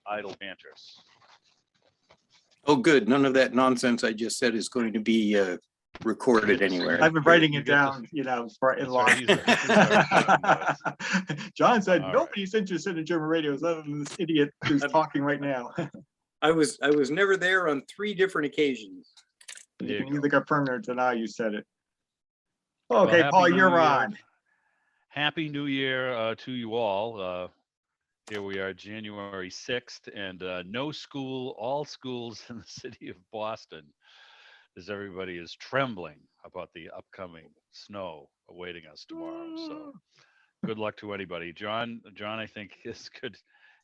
idle banters. Oh, good. None of that nonsense I just said is going to be recorded anywhere. I've been writing You it get down, in That's line. right, he's already taking notes. John said, All right. nobody's interested in German radios other than this idiot who's talking right now. I was never there on 3 different occasions. There You you can go. either confirm or deny you said it. Well, Okay, Happy Paul, New you're Year. on. Happy New Year to you all. Here we are, January 6th, and no school, all schools in the city of Boston, as everybody is trembling about the upcoming snow awaiting us tomorrow. So good luck to anybody. John, I think could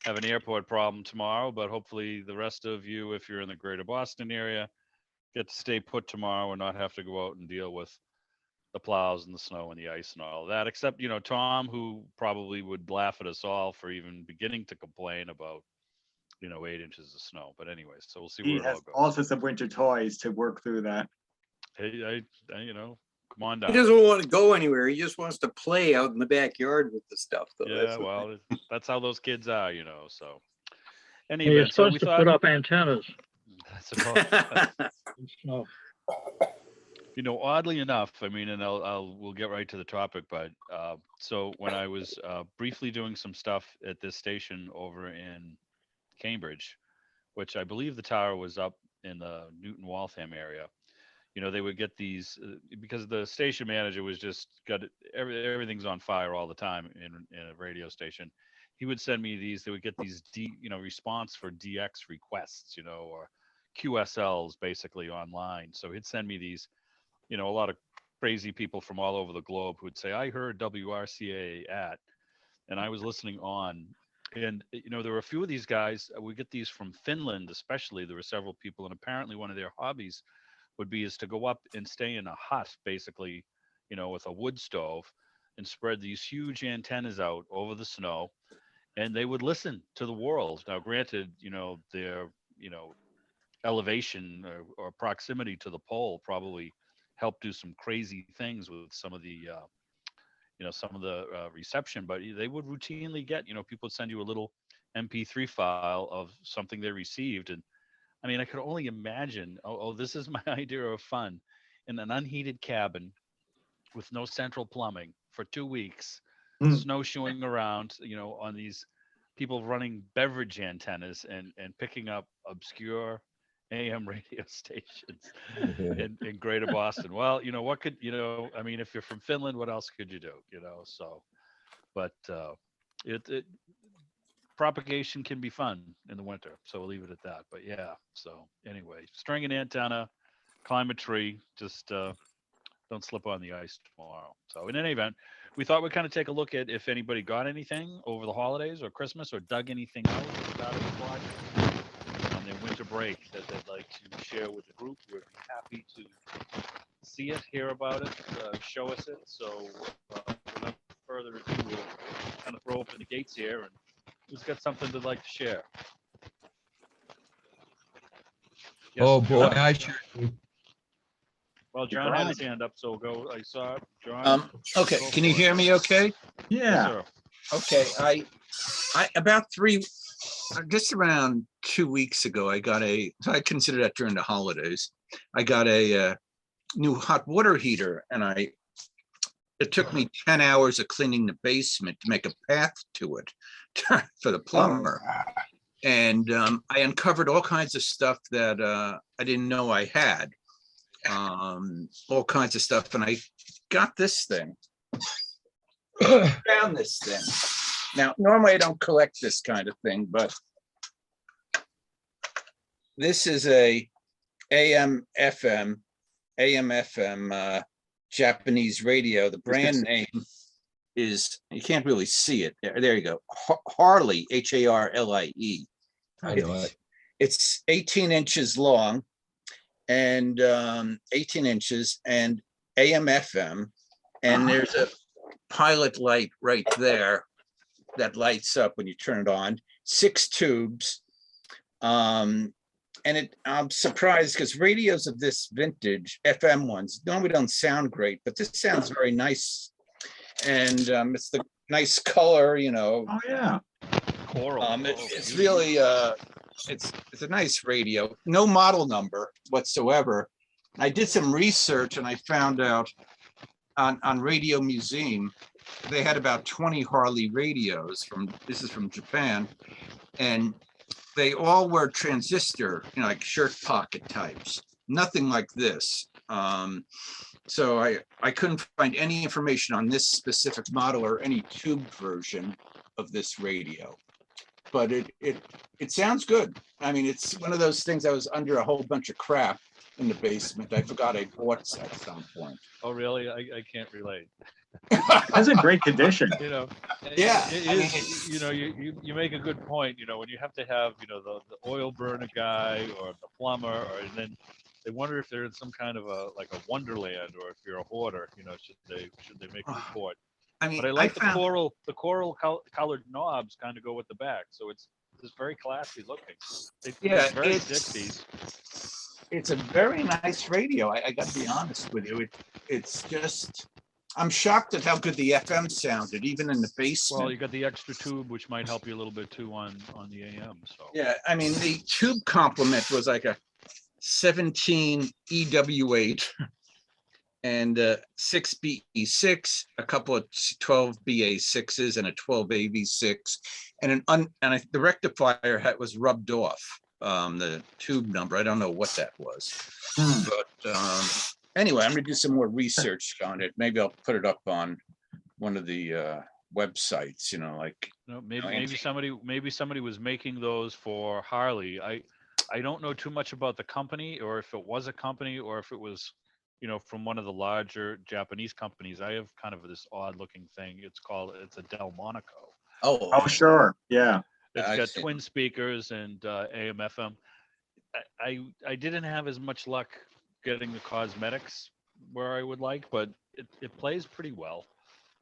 have an airport problem tomorrow, but hopefully the rest of you, if you're in the greater Boston area, get to stay put tomorrow and not have to go out and deal with the plows and the snow and the ice and all of that, except, Tom, who probably would laugh at us all for even beginning to complain about, 8 inches of snow. But anyways, so we'll see He where it all has goes. also some winter toys to work through that. Hey, come on He down. doesn't want to go anywhere. He just wants to play out in the backyard with the stuff. Though. Yeah, That's the well, thing. that's how those kids are, so. Any You're event, so we supposed to thought, put up antennas. that's about, So, oddly enough, I mean, and we'll get right to the topic, but so when I was briefly doing some stuff at this station over in Cambridge, which I believe the tower was up in the Newton Waltham area, they would get these because the station manager was just everything's on fire all the time in a radio station. He would send me these. They would get these response for DX requests, or QSLs basically online. So he'd send me these. A lot of crazy people from all over the globe who would say, I heard WRCA at, and I was listening on. And, there were a few of these guys, we get these from Finland, especially. There were several people, and apparently one of their hobbies is to go up and stay in a hut, basically, with a wood stove and spread these huge antennas out over the snow. And they would listen to the world. Now, granted, their, elevation or proximity to the pole probably help do some crazy things with some of the reception, but they would routinely get, people would send you a little MP3 file of something they received. And I mean, I could only imagine, this is my idea of fun, in an unheated cabin with no central plumbing for 2 weeks, snowshoeing around, on these people running beverage antennas and picking up obscure AM radio stations in greater Boston. Well, what could, I mean, if you're from Finland, what else could you do, so, but it propagation can be fun in the winter. So we'll leave it at that, but yeah. So anyway, string an antenna, climb a tree, just don't slip on the ice tomorrow. So in any event, we thought we'd kind of take a look at if anybody got anything over the holidays or Christmas or dug anything out about a project on their winter break that they'd like to share with the group. We're happy to see it, hear about it, show us it. So without further ado, we'll kind of throw open the gates here, and who's got something they'd like to share? Yes, Oh boy, John. I sure do. Well, John had his hand up, so go. I saw it. John. Okay, go can you for hear it. me okay? Yeah. Yes, sir. Okay, I about just around 2 weeks ago, I consider that during the holidays. I got a new hot water heater, and it took me 10 hours of cleaning the basement to make a path to it for the plumber. And I uncovered all kinds of stuff that I didn't know I had. All kinds of stuff, and I got this thing. Found this thing. Now, normally I don't collect this kind of thing, but this is a AM/FM Japanese radio. The brand name is, you can't really see it. There you go. Harley, Harlie. I know it. It's 18 inches long and 18 inches and AM/FM, and there's a pilot light right there that lights up when you turn it on. 6 tubes, and I'm surprised because radios of this vintage, FM ones, normally don't sound great, but this sounds very nice, and it's the nice color, Oh, yeah. Coral. It's really, it's a nice radio, no model number whatsoever. I did some research and I found out on Radio Museum, they had about 20 Harley radios this is from Japan. And they all were transistor, like shirt pocket types, nothing like this. So I couldn't find any information on this specific model or any tube version of this radio. But it sounds good. I mean, it's one of those things that was under a whole bunch of crap in the basement. I forgot I bought at some point. Oh, really? I can't relate. That's in great condition. You know, Yeah, it I mean, is, you make a good point, when you have to have, the oil burner guy or the plumber, and then they wonder if they're in some kind of a wonderland, or if you're a hoarder, should they make a report? I mean, But I like found- the coral colored knobs kind of go with the back, so it's very classy looking. Yeah, it's very it's- 60s. It's a very nice radio. I got to be honest with you. It's just, I'm shocked at how good the FM sounded, even in the basement. Well, you got the extra tube, which might help you a little bit too on the AM. So Yeah, I mean, the tube complement was like a 17 EW8 and 6 BE6, a couple of 12 BA6s and a 12 AV6, and the rectifier was rubbed off. The tube number, I don't know what that was. But anyway, I'm gonna do some more research on it. Maybe I'll put it up on one of the websites, maybe somebody was making those for Harley. I don't know too much about the company, or if it was a company, or if it was from one of the larger Japanese companies. I have kind of this odd looking thing. It's a Delmonico. Oh, sure. Yeah. It's I got see. twin speakers and AM FM. I didn't have as much luck getting the cosmetics where I would like, but it plays pretty well,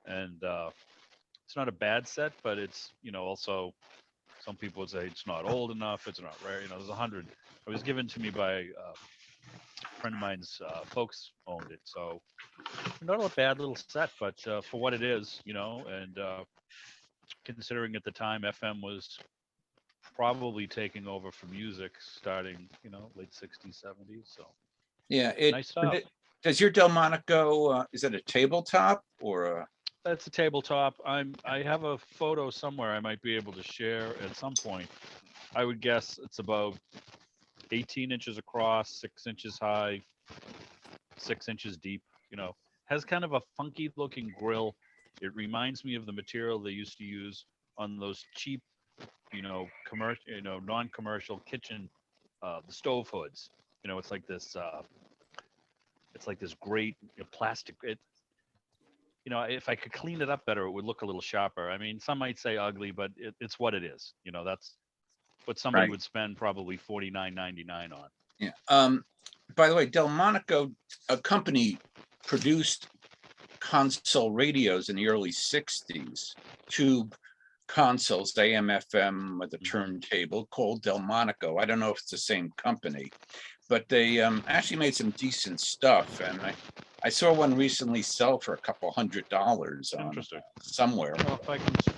and it's not a bad set, but it's also some people would say it's not old enough, it's not rare. There's 100. It was given to me by a friend of mine's folks owned it, so not a bad little set, but for what it is, and considering at the time FM was probably taking over for music starting, late 60s, 70s. So Yeah, nice stuff. does your Delmonico, is it a tabletop or That's a tabletop. I have a photo somewhere I might be able to share at some point. I would guess it's about 18 inches across, 6 inches high, 6 inches deep. Has kind of a funky looking grill. It reminds me of the material they used to use on those cheap, commercial, non-commercial kitchen, the stove hoods. It's like this. It's like this great plastic. If I could clean it up better, it would look a little sharper. I mean, some might say ugly, but it's what it is. That's what somebody Right. would spend probably $49.99 on. yeah. By the way, Delmonico, a company, produced console radios in the early 60s, tube consoles, AM, FM with a turntable called Delmonico. I don't know if it's the same company, but they actually made some decent stuff. And I saw one recently sell for a couple $100 on Interesting. somewhere. Well,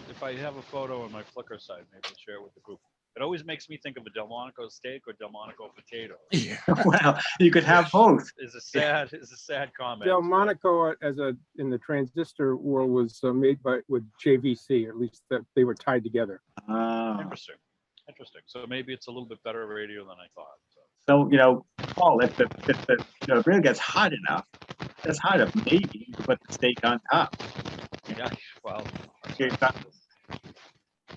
if I have a photo on my Flickr site, maybe I'll share it with the group. It always makes me think of a Delmonico steak or Delmonico potato. Yeah. Well, you could have both. Is a sad comment. Delmonico in the transistor world was made with JVC, or at least that they were tied together. Interesting. So maybe it's a little bit better radio than I thought. So, Paul, if the grill gets hot enough, maybe you can put the steak on top Yeah. Well,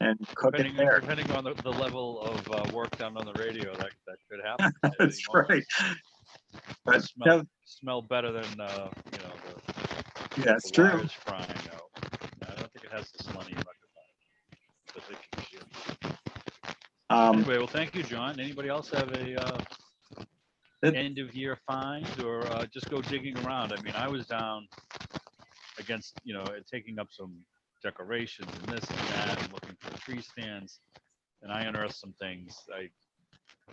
and cook it there. depending on the level of work done on the radio, that could happen. at any That's moment. right. But Smell better than the that's the true. wires frying out. No, I don't think it has the selenium rectifier. Anyway, well, thank you, John. Anybody else have a end of year find, or just go digging around? I mean, I was down against, taking up some decorations and this and that, and looking for tree stands, and I unearthed some things.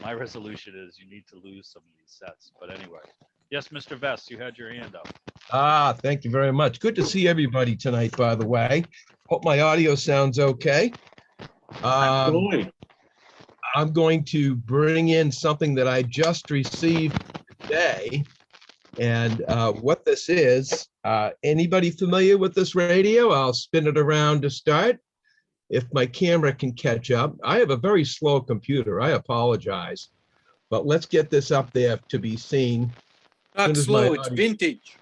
My resolution is you need to lose some of these sets. But anyway, yes, Mr. Vest, you had your hand up. Thank you very much. Good to see everybody tonight, by the way. Hope my audio sounds okay. Absolutely. I'm going to bring in something that I just received today. And what this is, anybody familiar with this radio? I'll spin it around to start. If my camera can catch up. I have a very slow computer. I apologize. But let's get this up there to be seen. Not Soon as my slow, it's audio- vintage.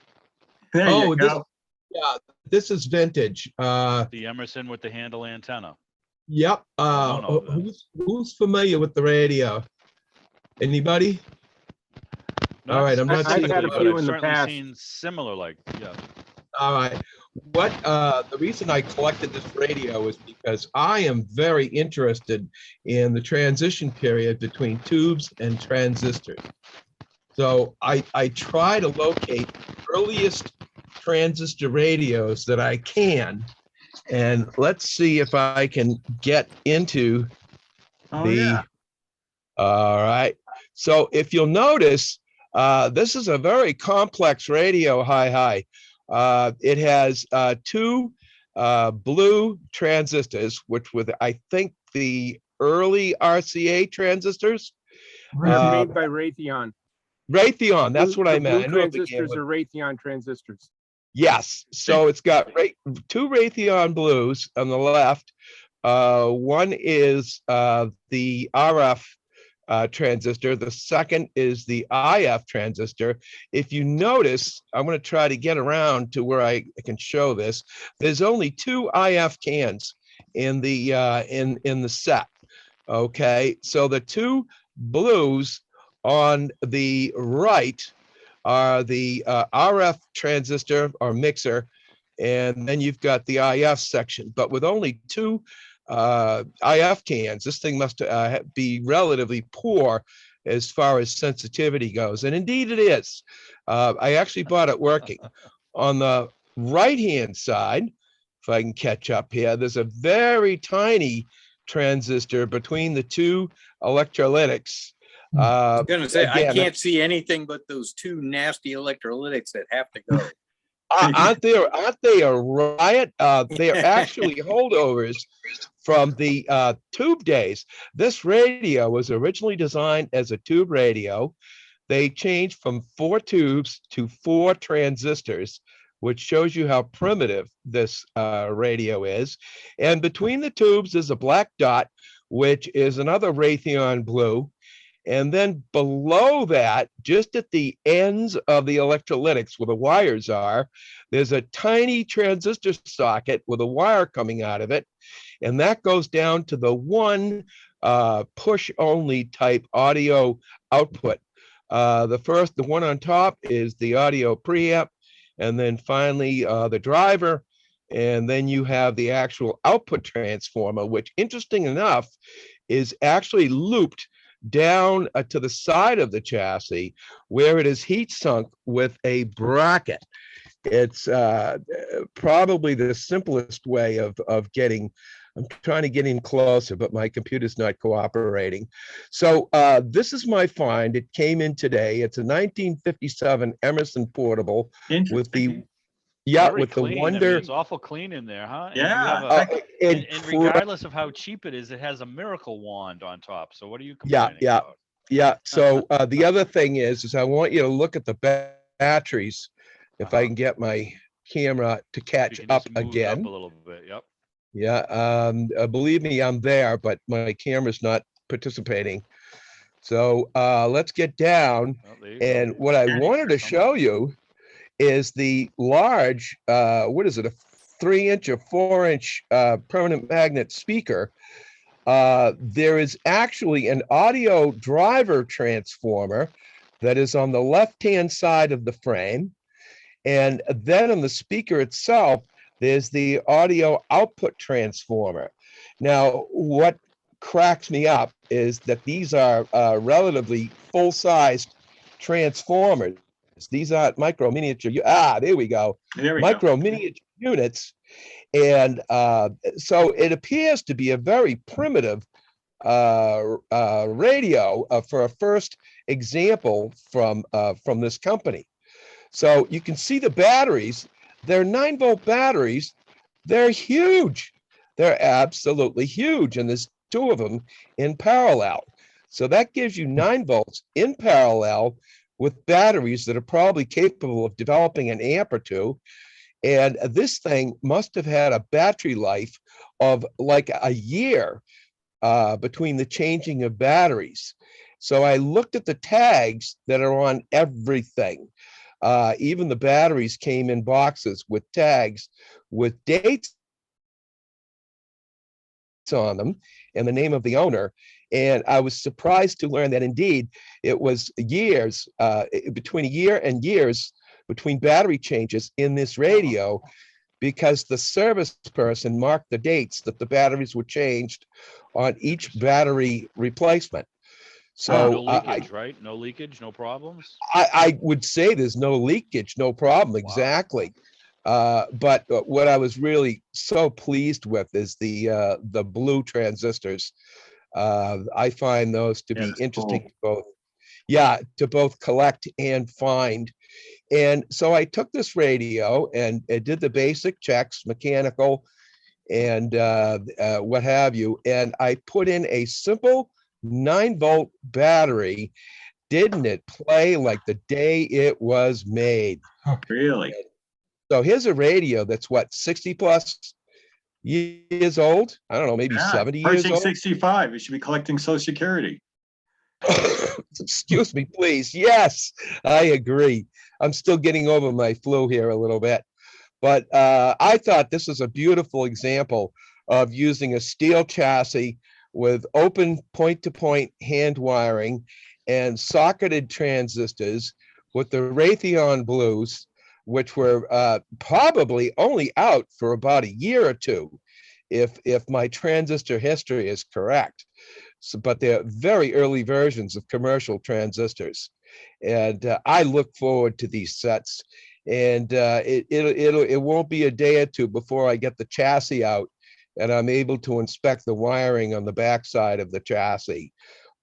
There Oh, you this, go. yeah, this is vintage. The Emerson with the handle antenna. Yep. One of them. Who's familiar with the radio? Anybody? All right, I'm not I've seeing had a anybody. few I've in the certainly past. seen similar, like, yeah. All right. What the reason I collected this radio is because I am very interested in the transition period between tubes and transistors. So I try to locate the earliest transistor radios that I can. And let's see if I can get into Oh, the, yeah. all right. So if you'll notice, this is a very complex radio, hi. It has two blue transistors, which were, I think, the early RCA transistors. They're Uh, made by Raytheon. Raytheon, that's what The I meant. blue I knew it began transistors with- are Raytheon transistors. Yes, so it's got two Raytheon blues on the left. One is the RF transistor. The second is the IF transistor. If you notice, I'm going to try to get around to where I can show this. There's only two IF cans in the in the set. Okay, so the two blues on the right are the RF transistor or mixer, and then you've got the IF section. But with only two IF cans, this thing must be relatively poor as far as sensitivity goes. And indeed it is. I actually bought it working. On the right-hand side, if I can catch up here, there's a very tiny transistor between the two electrolytics. I'm gonna say, I Again, can't see anything but those two nasty electrolytics that have to go. Aren't they a riot? They are actually holdovers from the tube days. This radio was originally designed as a tube radio. They changed from 4 tubes to 4 transistors, which shows you how primitive this radio is. And between the tubes is a black dot, which is another Raytheon blue. And then below that, just at the ends of the electrolytics where the wires are, there's a tiny transistor socket with a wire coming out of it. And that goes down to the one push only type audio output. The one on top is the audio preamp. And then finally the driver. And then you have the actual output transformer, which interesting enough is actually looped down to the side of the chassis where it is heat sunk with a bracket. It's probably the simplest way of getting, I'm trying to get in closer, but my computer's not cooperating. So this is my find. It came in today. It's a 1957 Emerson portable with the, Interesting. yeah, Very with the clean. I mean, wonder. it's awful clean in there, huh? And you Yeah. have a- and Incredible. regardless of how cheap it is, it has a miracle wand on top. So what are you Yeah, complaining yeah. about? Yeah, so the other thing is I want you to look at the batteries. If I can get my camera to You catch can up just move it up again. a little bit. Yep. Yeah, believe me, I'm there, but my camera's not participating. So let's get down. Well, there you go. And what I wanted to show you is the large, what is it, a 3-inch or 4-inch permanent magnet speaker. There is actually an audio driver transformer that is on the left-hand side of the frame. And then on the speaker itself, there's the audio output transformer. Now, what cracks me up is that these are relatively full-sized transformers. These aren't micro miniature. There we go. There we go. Micro miniature units. And so it appears to be a very primitive radio for a first example from this company. So you can see the batteries. They're 9-volt batteries. They're huge. They're absolutely huge, and there's two of them in parallel. So that gives you 9 volts in parallel with batteries that are probably capable of developing an amp or two. And this thing must have had a battery life of like a year between the changing of batteries. So I looked at the tags that are on everything. Even the batteries came in boxes with tags with dates on them and the name of the owner. And I was surprised to learn that indeed it was years, between a year and years between battery changes in this radio, because the service person marked the dates that the batteries were changed on each battery replacement. So No leakage, right? No leakage, no problems. I would say there's no leakage, no problem, exactly. But what I was really so pleased with is the blue transistors. I find those to Yeah, be that's interesting cool. to both, yeah, to both collect and find. And so I took this radio and did the basic checks, mechanical and what have you. And I put in a simple 9-volt battery. Didn't it play like the day it was made? Really? So here's a radio that's what, 60 plus years old? I don't know, maybe Yeah, 70 years approaching old. 65. You should be collecting Social Security. Excuse me, please. Yes, I agree. I'm still getting over my flu here a little bit. But I thought this was a beautiful example of using a steel chassis with open point-to-point hand wiring and socketed transistors with the Raytheon Blues, which were probably only out for about a year or two, if my transistor history is correct. So, but they're very early versions of commercial transistors. And I look forward to these sets. And it won't be a day or two before I get the chassis out and I'm able to inspect the wiring on the backside of the chassis.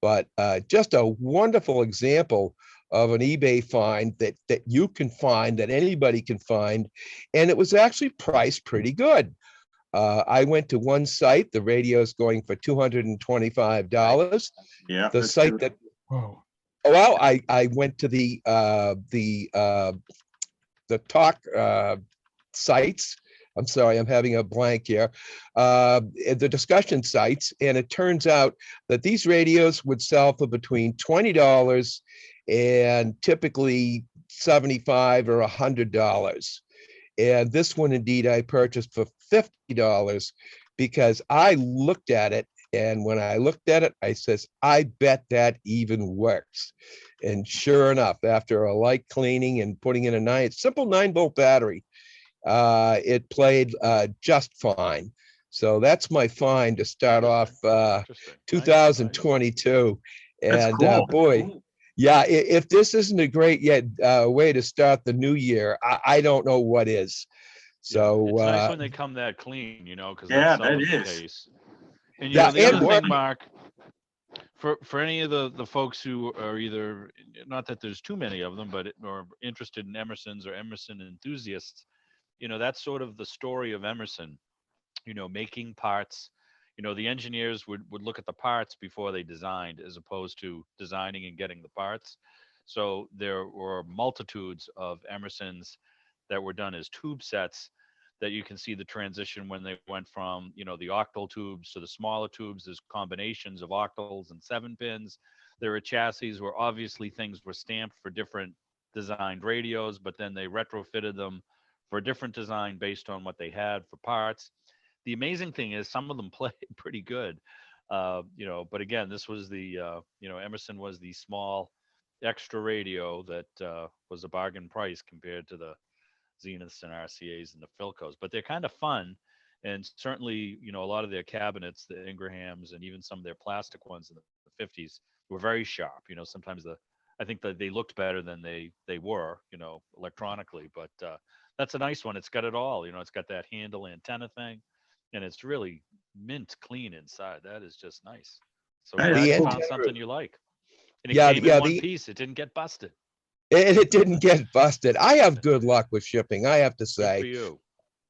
But just a wonderful example of an eBay find that you can find, that anybody can find. And it was actually priced pretty good. I went to one site, the radio is going for $225. Yeah. The that's site true. that, Whoa. well, I went to the talk sites. I'm sorry, I'm having a blank here. The discussion sites, and it turns out that these radios would sell for between $20 and typically $75 or $100. And this one indeed I purchased for $50 because I looked at it. And when I looked at it, I says, I bet that even works. And sure enough, after a light cleaning and putting in a simple 9-volt battery, it played just fine. So that's my find to start off Interesting. Nice, 2022. That's And cool. boy, yeah, if this isn't a great yet way to start the new year, I don't know what is. So it's nice when they come that clean, because Yeah, that's that seldom the is. case. And Yeah, the and other Mark- thing, Mark, for any of the folks who are either, not that there's too many of them, but are interested in Emerson's or Emerson enthusiasts, that's sort of the story of Emerson, making parts. The engineers would look at the parts before they designed, as opposed to designing and getting the parts. So there were multitudes of Emersons that were done as tube sets that you can see the transition when they went from, the octal tubes to the smaller tubes. There's combinations of octals and 7-pins. There are chassis where obviously things were stamped for different designed radios, but then they retrofitted them for a different design based on what they had for parts. The amazing thing is some of them played pretty good, but again, this was the, Emerson was the small extra radio that was a bargain price compared to the Zeniths and RCAs and the Philcos, but they're kind of fun. And certainly, a lot of their cabinets, the Ingrahams, and even some of their plastic ones in the 50s were very sharp. Sometimes I think that they looked better than they were, electronically, but that's a nice one. It's got it all, it's got that handle antenna thing, and it's really mint clean inside. That is just nice. So That glad is you cool. found something you like. And it Yeah, came yeah, in one the- piece. It didn't get busted. and it didn't get busted. I have good luck with shipping, I have to Good for say. you.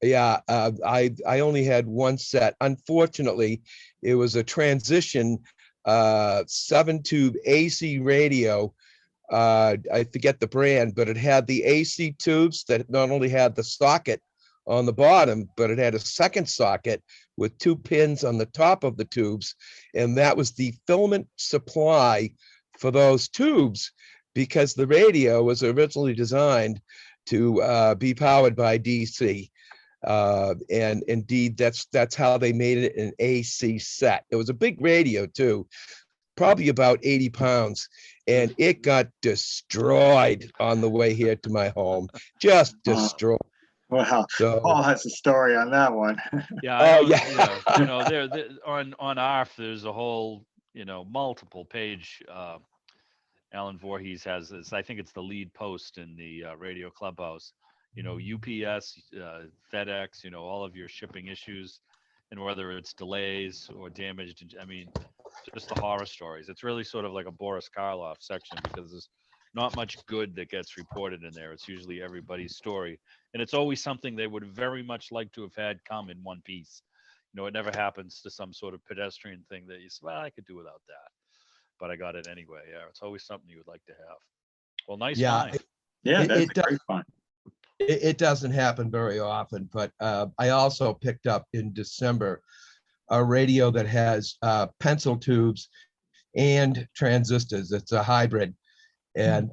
Yeah, I only had one set. Unfortunately, it was a transition 7-tube AC radio. I forget the brand, but it had the AC tubes that not only had the socket on the bottom, but it had a second socket with 2 pins on the top of the tubes. And that was the filament supply for those tubes, because the radio was originally designed to be powered by DC. And indeed, that's how they made it an AC set. It was a big radio too, probably about 80 pounds, and it got destroyed on the way here to my home, just destroyed. Well, So, Paul has a story on that one. Yeah, Oh, I know, yeah. there on ARF, there's a whole, multiple page, Alan Voorhees has this, I think it's the lead post in the Radio Clubhouse, UPS, FedEx, all of your shipping issues, and whether it's delays or damaged, I mean, just the horror stories. It's really sort of like a Boris Karloff section, because there's not much good that gets reported in there. It's usually everybody's story. And it's always something they would very much like to have had come in one piece. It never happens to some sort of pedestrian thing that you say, well, I could do without that, but I got it anyway. Yeah, it's always something you would like to have. Well, nice yeah, find. Yeah, It- that's it a great fun. it doesn't happen very often, but I also picked up in December a radio that has pencil tubes and transistors. It's a hybrid. And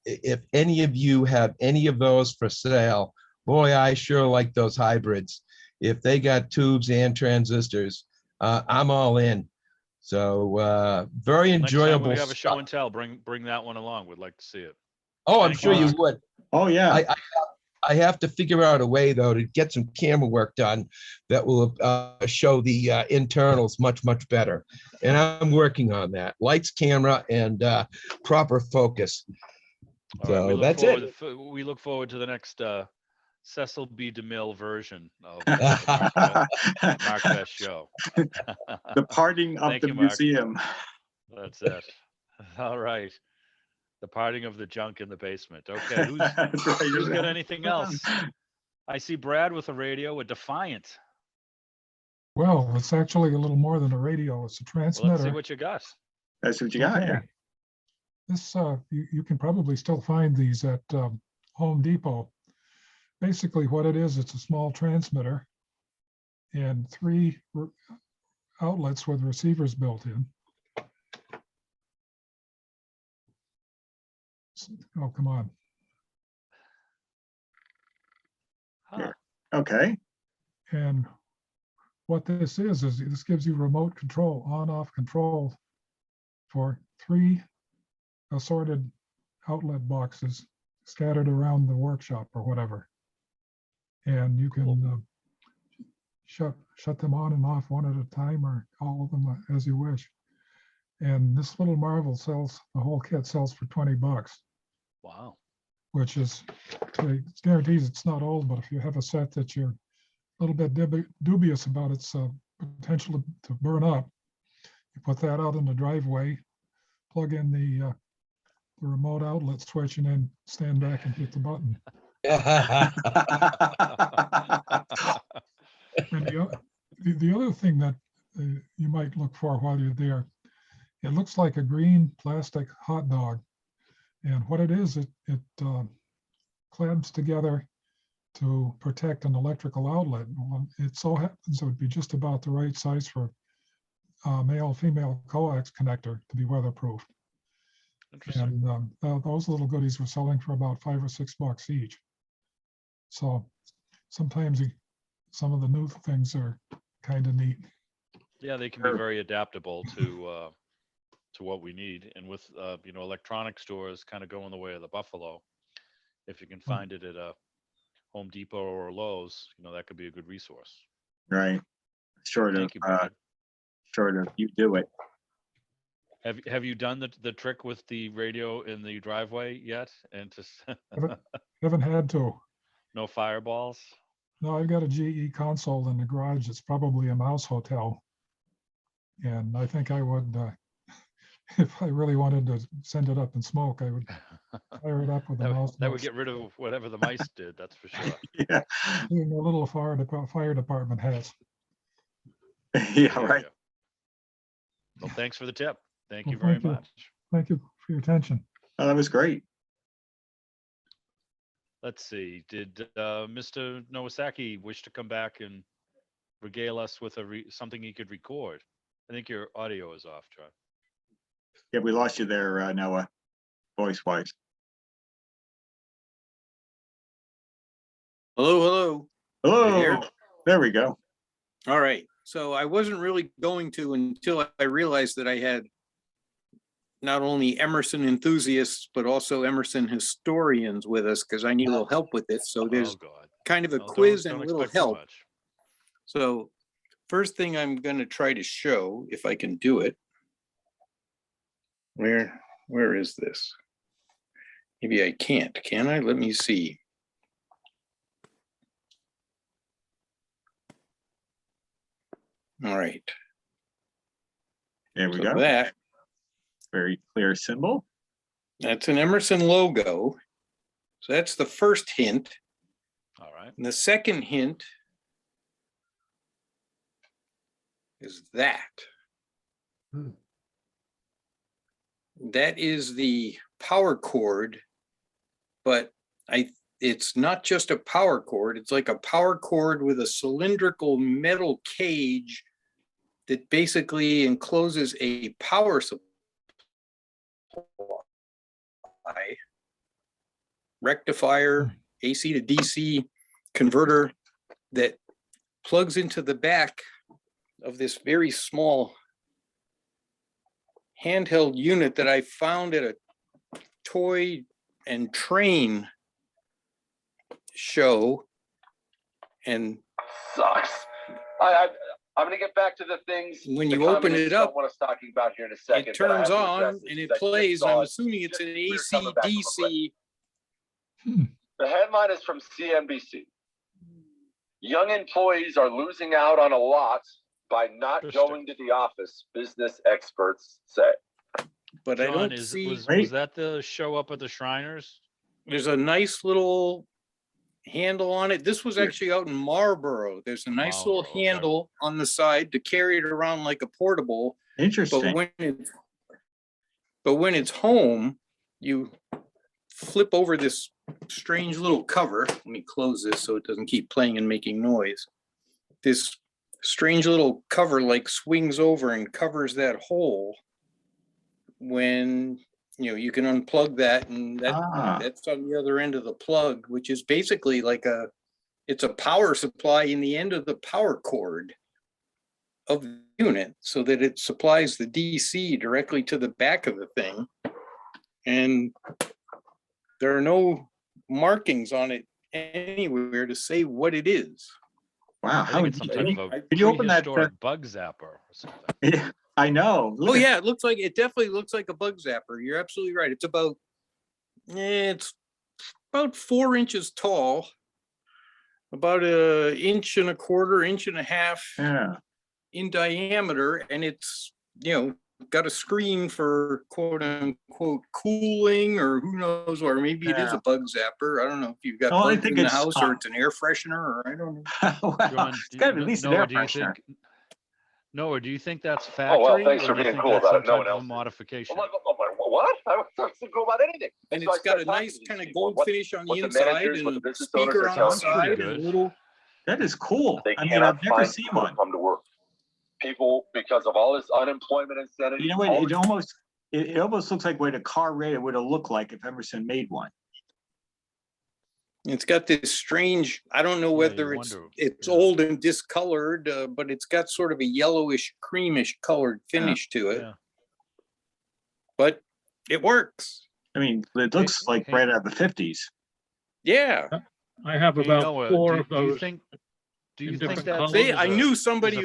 if any of you have any of those for sale, boy, I sure like those hybrids. If they got tubes and transistors, I'm all in. So very Next time enjoyable we have a show stuff. and tell, bring that one along. We'd like to see it. Oh, I'm Thank sure you Mark. would. Oh, yeah. I have to figure out a way, though, to get some camera work done that will show the internals much better. And I'm working on that. Lights, camera, and proper focus. All right, So that's it. we look forward to the next Cecil B. DeMille version of The Mark Best show. parting of Thank the you, Mark. museum. That's it. All right. The parting of the junk in the basement. Okay, That's right. who's got anything else? I see Brad with a radio, a Defiant. Well, it's actually a little more than a radio. It's a Well, let's see transmitter. what you got. That's what you got, yeah. Okay. This, you can probably still find these at Home Depot. Basically what it is, it's a small transmitter and 3 outlets with receivers built in. Oh, come on. Huh. Okay. And what this is this gives you remote control, on-off control for 3 assorted outlet boxes scattered around the workshop or whatever. And you can shut them on and off one at a time, or all of them as you wish. And this little marvel sells, the whole kit sells for $20, Wow. which is, it guarantees it's not old, but if you have a set that you're a little bit dubious about its potential to burn up, you put that out in the driveway, plug in the remote outlet switch, and then stand back and hit the button. And the other thing that you might look for while you're there, it looks like a green plastic hot dog. And what it is, it clamps together to protect an electrical outlet. Well, it so happens it would be just about the right size for male-female coax connector to be weatherproof. Interesting. And those little goodies were selling for about $5 or $6 each. So sometimes some of the new things are kind of neat. Yeah, they can be very adaptable to what we need. And with electronic stores kind of going the way of the buffalo, if you can find it at a Home Depot or a Lowe's, that could be a good resource. Right. Short of, Thank you, Brad. you do it. Have you done the trick with the radio in the driveway yet? And just Haven't had to. no fireballs? No, I've got a GE console in the garage. It's probably a mouse hotel. And I think I would if I really wanted to send it up in smoke, I would fire it up with a mouse. That would get rid of whatever the mice did, that's for sure. Yeah, Doing a little fire department has. yeah, There you right. go. Well, thanks for the tip. Thank Well, you very thank you. much. Thank you for your attention. Oh, that was great. Let's see, did Mr. Nowasaki wish to come back and regale us with something he could record? I think your audio is off, John. Yeah, we lost you there, Noah, voice-wise. Hello, hello. Here? Hello, there we go. All right. So I wasn't really going to until I realized that I had not only Emerson enthusiasts, but also Emerson historians with us, because I need a little help with this. So there's Oh, God. kind of a No, quiz don't and a little expect too help. much. So first thing I'm going to try to show, if I can do it. Where is this? Maybe I can't, can I? Let me see. All right. There we So go. that, Very clear symbol. that's an Emerson logo. So that's the first hint. All right. And the second hint is that. Hmm. That is the power cord, but it's not just a power cord, it's like a power cord with a cylindrical metal cage that basically encloses a power supply, rectifier, AC to DC converter that plugs into the back of this very small handheld unit that I found at a toy and train show. And Sucks. I'm gonna get back to the things. when the you open communists it don't up, want us talking about here in a second. it but I have turns to on address this and it because I just plays. saw I'm it. assuming it's an We're AC coming back from a break. DC. The headline is from CNBC. Young employees are losing out on a lot by not Interesting. going to the office, business experts say. But I John, don't see, was Wait. that the show up at the Shriners? there's a nice little handle on it. This was actually out in Marlboro. There's a nice little Marlboro, okay. handle on the side to carry it around like a portable. But Interesting. when it's home, you flip over this strange little cover. Let me close this so it doesn't keep playing and making noise. This strange little cover like swings over and covers that hole. When you can unplug that, and that's on the other end of the plug, which is basically like it's a power supply in the end of the power cord of the unit, so that it supplies the DC directly to the back of the thing. And there are no markings on it anywhere to say what it is. Wow, I how think would it's some you, type of a could you open that? prehistoric bug zapper or something. Yeah, I know. Look Oh at- yeah, it definitely looks like a bug zapper. You're absolutely right. It's about 4 inches tall, about 1.25 inches, 1.5 inches Yeah. in diameter, and it's got a screen for quote unquote cooling, or who knows, or maybe it is Yeah. a bug zapper. I don't know if you've got Oh, I bugs think in the it's, house or it's an air freshener, or I don't know. Well, John, it's got to be at least an air Noah, do you freshener. think? Noah, do you think that's Oh, factory? well, thanks or for do you being think cool that's about some it. No type one of else a is. modification? What? I don't go about anything. And So I it's got a started talking nice to these kind of people. gold What- finish on what the the inside managers, what and the a business owners speaker are on the Sounds pretty side and a good. little. That is cool. They I mean, cannot I've never find seen people to one. come to work. People, because of all this unemployment incentive. You know what? It almost looks like what a car radio would have looked like if Emerson made one. It's got this strange, I don't know Yeah, whether you it's wonder, it's yeah. old and discolored, but it's got sort of a yellowish, creamish colored finish to it. Yeah. But it works. I mean, it looks like hey. right out of the 50s. Yeah. I have Hey, about Noah, four do of you those. think? Do in you think different that? colors. See, is I a- knew is somebody.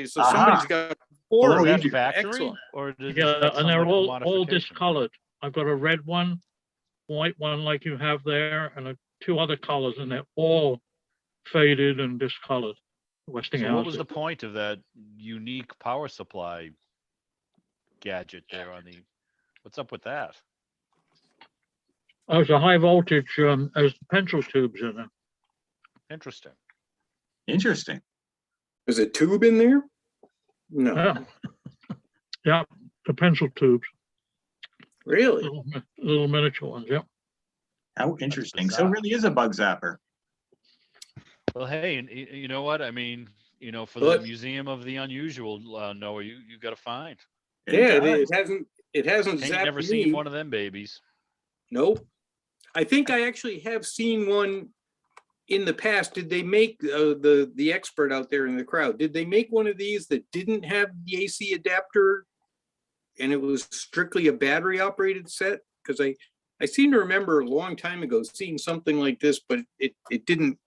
So Aha. somebody's got four Hello, of Is them. that Egypt. factory, Excellent. or is Yeah, that and they're some all modification? discolored. I've got a red one, white one like you have there, and two other colors, and they're all faded and discolored. So Westinghouse. what was the point of that unique power supply gadget there on the, what's up with that? Oh, it's a high voltage, as pencil tubes in it. Interesting. Interesting. There's a tube in there? No, Yeah. Yeah, the pencil tubes, really? little miniature ones, yeah. How interesting. So it bizarre. really is a bug zapper. Well, hey, and you know what? I mean, for the But- Museum of the Unusual, Noah, you got to find. Yeah, does. it hasn't Ain't zapped never me. seen one of them babies. Nope. I think I actually have seen one in the past. Did they make, the expert out there in the crowd, did they make one of these that didn't have the AC adapter? And it was strictly a battery operated set? Because I seem to remember a long time ago seeing something like this, but it didn't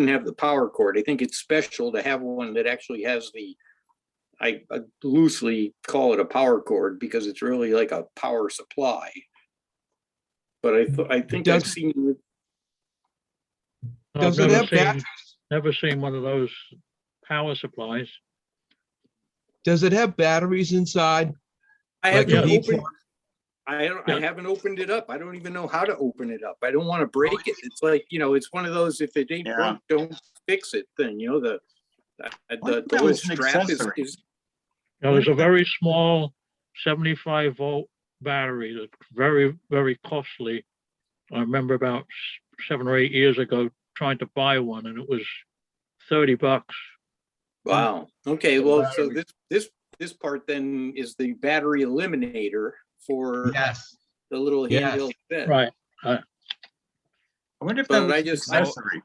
have the power cord. I think it's special to have one that actually has I loosely call it a power cord because it's really like a power supply. But I think I've Does- seen, I've Does it never have seen- batteries? Never seen one of those power supplies. Does it have batteries inside? I Like haven't a opened, V4? I haven't opened it up. I don't even know how to open it up. I don't want to break it. It's like, it's one of those, if it ain't Yeah. broke, don't fix it thing, the What the if that little was an strap accessory? is, Now, there's a very small 75 volt battery that's very, very costly. I remember about 7 or 8 years ago trying to buy one and it was $30. wow. Okay, well, so battery. this part then is the battery eliminator for Yes. the little Yes. handheld set. Right. I wonder if But that was I an just- accessory.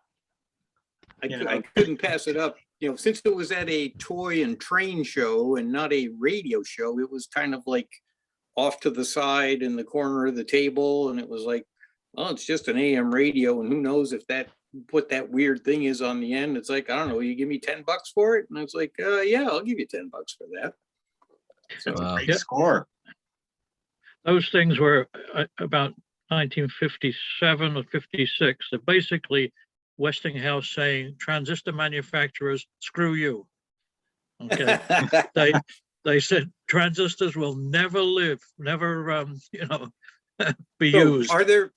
I couldn't pass it up, since it was at a toy and train show and not a radio show, it was kind of like off to the side in the corner of the table, and it was like, well, it's just an AM radio, and who knows if what that weird thing is on the end. It's like, I don't know, you give me $10 for it? And I was like, yeah, I'll give you $10 for that. So, That's a Wow. great Yeah. score. Those things were about 1957 or 56. They're basically Westinghouse saying, transistor manufacturers, screw you. Okay. They said transistors will never live, never, be used. Are there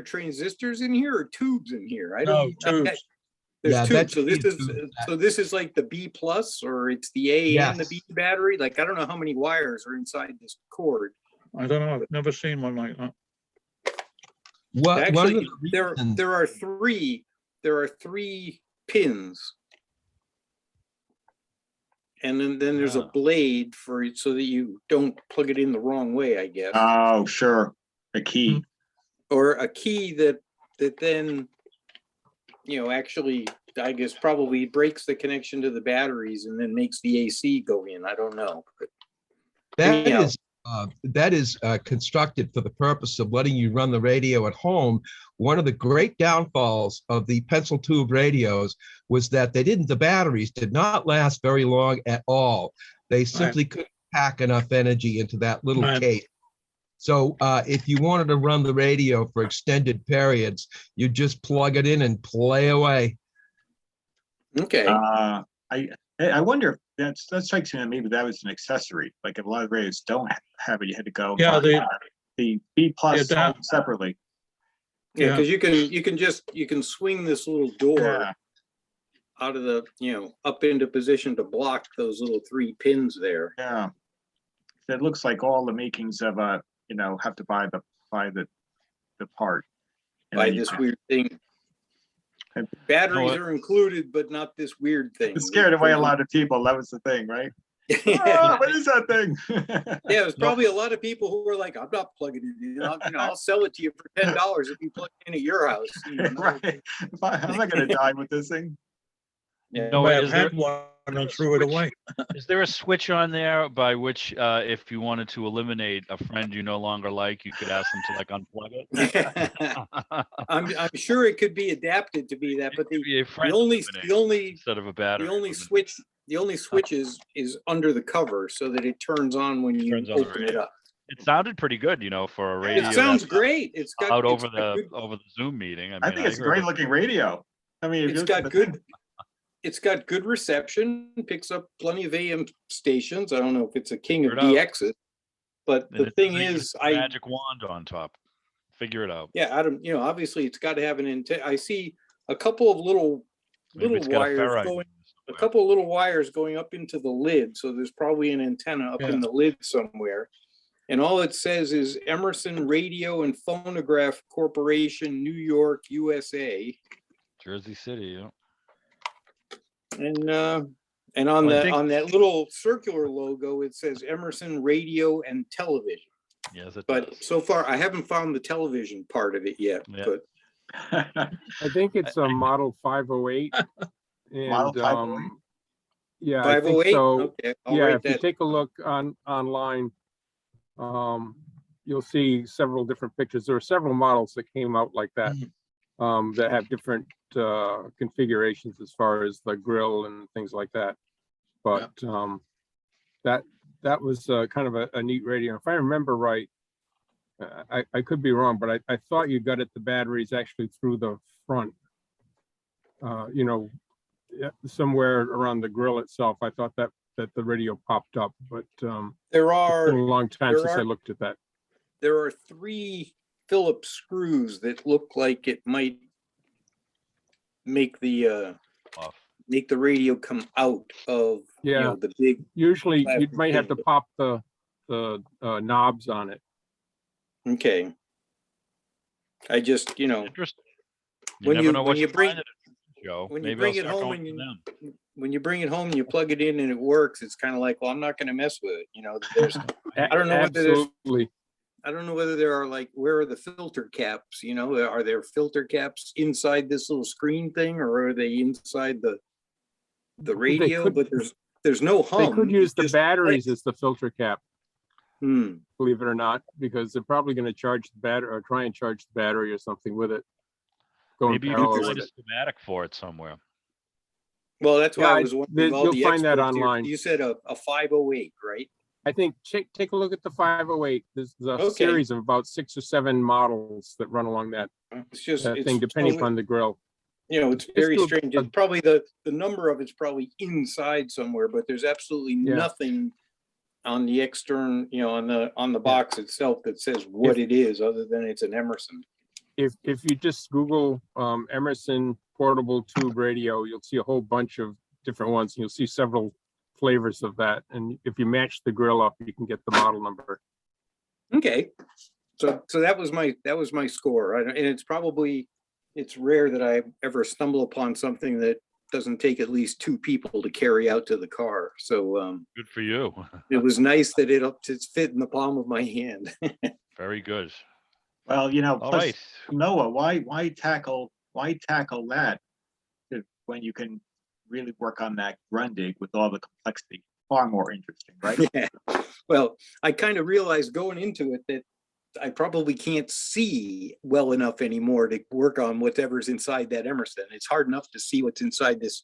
transistors in here or tubes in here? I No, don't. tubes. Yeah, There's tubes, that should be a tube. so this is like the B plus, or it's the A and the Yes. B battery? Like, I don't know how many wires are inside this cord. I don't know. I've never seen one like that. One of Actually, the there reasons- are three pins. And then there's a Ah. blade for it so that you don't plug it in the wrong way, I guess. Oh, sure. The key. Or a key that then, actually, I guess probably breaks the connection to the batteries and then makes the AC go in. I don't know. But That anyhow. is constructed for the purpose of letting you run the radio at home. One of the great downfalls of the pencil tube radios was that the batteries did not last very long at all. They simply couldn't pack enough energy into that little Right. case. So if you wanted to run the radio for extended periods, you just plug it in and play away. Okay. I wonder if that strikes me that maybe that was an accessory. Like if a lot of radios don't have it, you had to go. Yeah, buy the B plus Yeah, sold separately. Yeah, because you can swing this little door Yeah. out of the, up into position to block those little 3 pins there. Yeah. It looks like all the makings of have to buy the part. And By then you this can- weird thing. And- Batteries what? are included, but not this weird thing. It scared away a lot of people. That was the thing, right? Ah, what is that thing? Yeah, there's probably a lot of people who were like, I'm not plugging it in. I'll sell it to you for $10 if you plug it in at your house. Right. I'm not gonna die with this thing. Yeah. No, I is there- had one and threw it away. Is there a switch on there by which, if you wanted to eliminate a friend you no longer like, you could ask them to unplug it? I'm sure it could be adapted to be that, but Could be a the friend only eliminator instead of a battery. the only switch is under the cover so that it turns on when you Turns on the open it up. It sounded pretty good, for a radio. It sounds that's great. It's got out it's over got the good- Zoom meeting. I think it's a heard great it. looking radio. I mean, if you It's look at got the thing- good. It's got good reception. Picks up plenty of AM stations. I don't know if it's a king of Heard out. DXs. But And the it thing doesn't use is, the magic wand on top. Figure it out. yeah, Adam, obviously it's got to have an intent. I see a couple of little Maybe it's got a wires ferrite. going, a somewhere. couple of little wires going up into the lid. So there's probably an antenna up in the lid somewhere. And all it says is Emerson Radio and Phonograph Corporation, New York, USA. Jersey City. Yeah. And on Well, I think- on that little circular logo, it says Emerson Radio and Television. Yes, it But does. so far, I haven't found the television part of it yet. Yeah. But I think it's a Model 508. Model And, 508? yeah, I think 508. so. Okay, I'll Yeah, write if you that. take a look online, you'll see several different pictures. There are several models that came out like that, that have different configurations as far as the grill and things like that. But that was kind of a neat radio. If I remember right, I could be wrong, but I thought you got at the batteries actually through the front. Somewhere around the grill itself. I thought that the radio popped up, but There it's been a are long time there since I are- looked at that. there are 3 Phillips screws that look like it might make the Off. radio come out of Yeah. the big. Usually you plastic might have to thing. pop the knobs on it. Okay. I just Interesting. You When never you- know when what you you bring- find at a show. when you Maybe bring I'll it start home going and to them. when you bring it home and you plug it in and it works, it's kind of like, well, I'm not going to mess with it. There's I don't know whether there's- Absolutely. I don't know whether there are where are the filter caps? Are there filter caps inside this little screen thing, or are they inside the radio? could- But there's no hum. They could use it's the just batteries clicks. as the filter cap, believe it or not, because they're probably going to charge the battery or try and charge the battery or something with it. Going Maybe you parallel can with find a it. schematic for it somewhere. Well, that's why Yeah, I was wondering. All you'll the find that experts here- online. You said a 508, right? I think take a look at the 508. There's a Okay. series of about 6 or 7 models that run along that It's just thing, depending so- upon the grill. it's very do a- strange. It's probably the number of it's probably inside somewhere, but there's absolutely Yeah. nothing on the extern, on the box itself that says what it is, other than it's an Emerson. If you just Google Emerson portable tube radio, you'll see a whole bunch of different ones. And you'll see several flavors of that. And if you match the grill up, you can get the model number. Okay, so that was my score, and it's rare that I ever stumble upon something that doesn't take at least 2 people to carry out to the car. So Good for you. it was nice that it's fit in the palm of my hand. Very good. Well, All plus, right. Noah, why tackle that when you can really work on that Grundig with all the complexity? Far more interesting, right? Yeah. Well, I kind of realized going into it that I probably can't see well enough anymore to work on whatever's inside that Emerson. It's hard enough to see what's inside this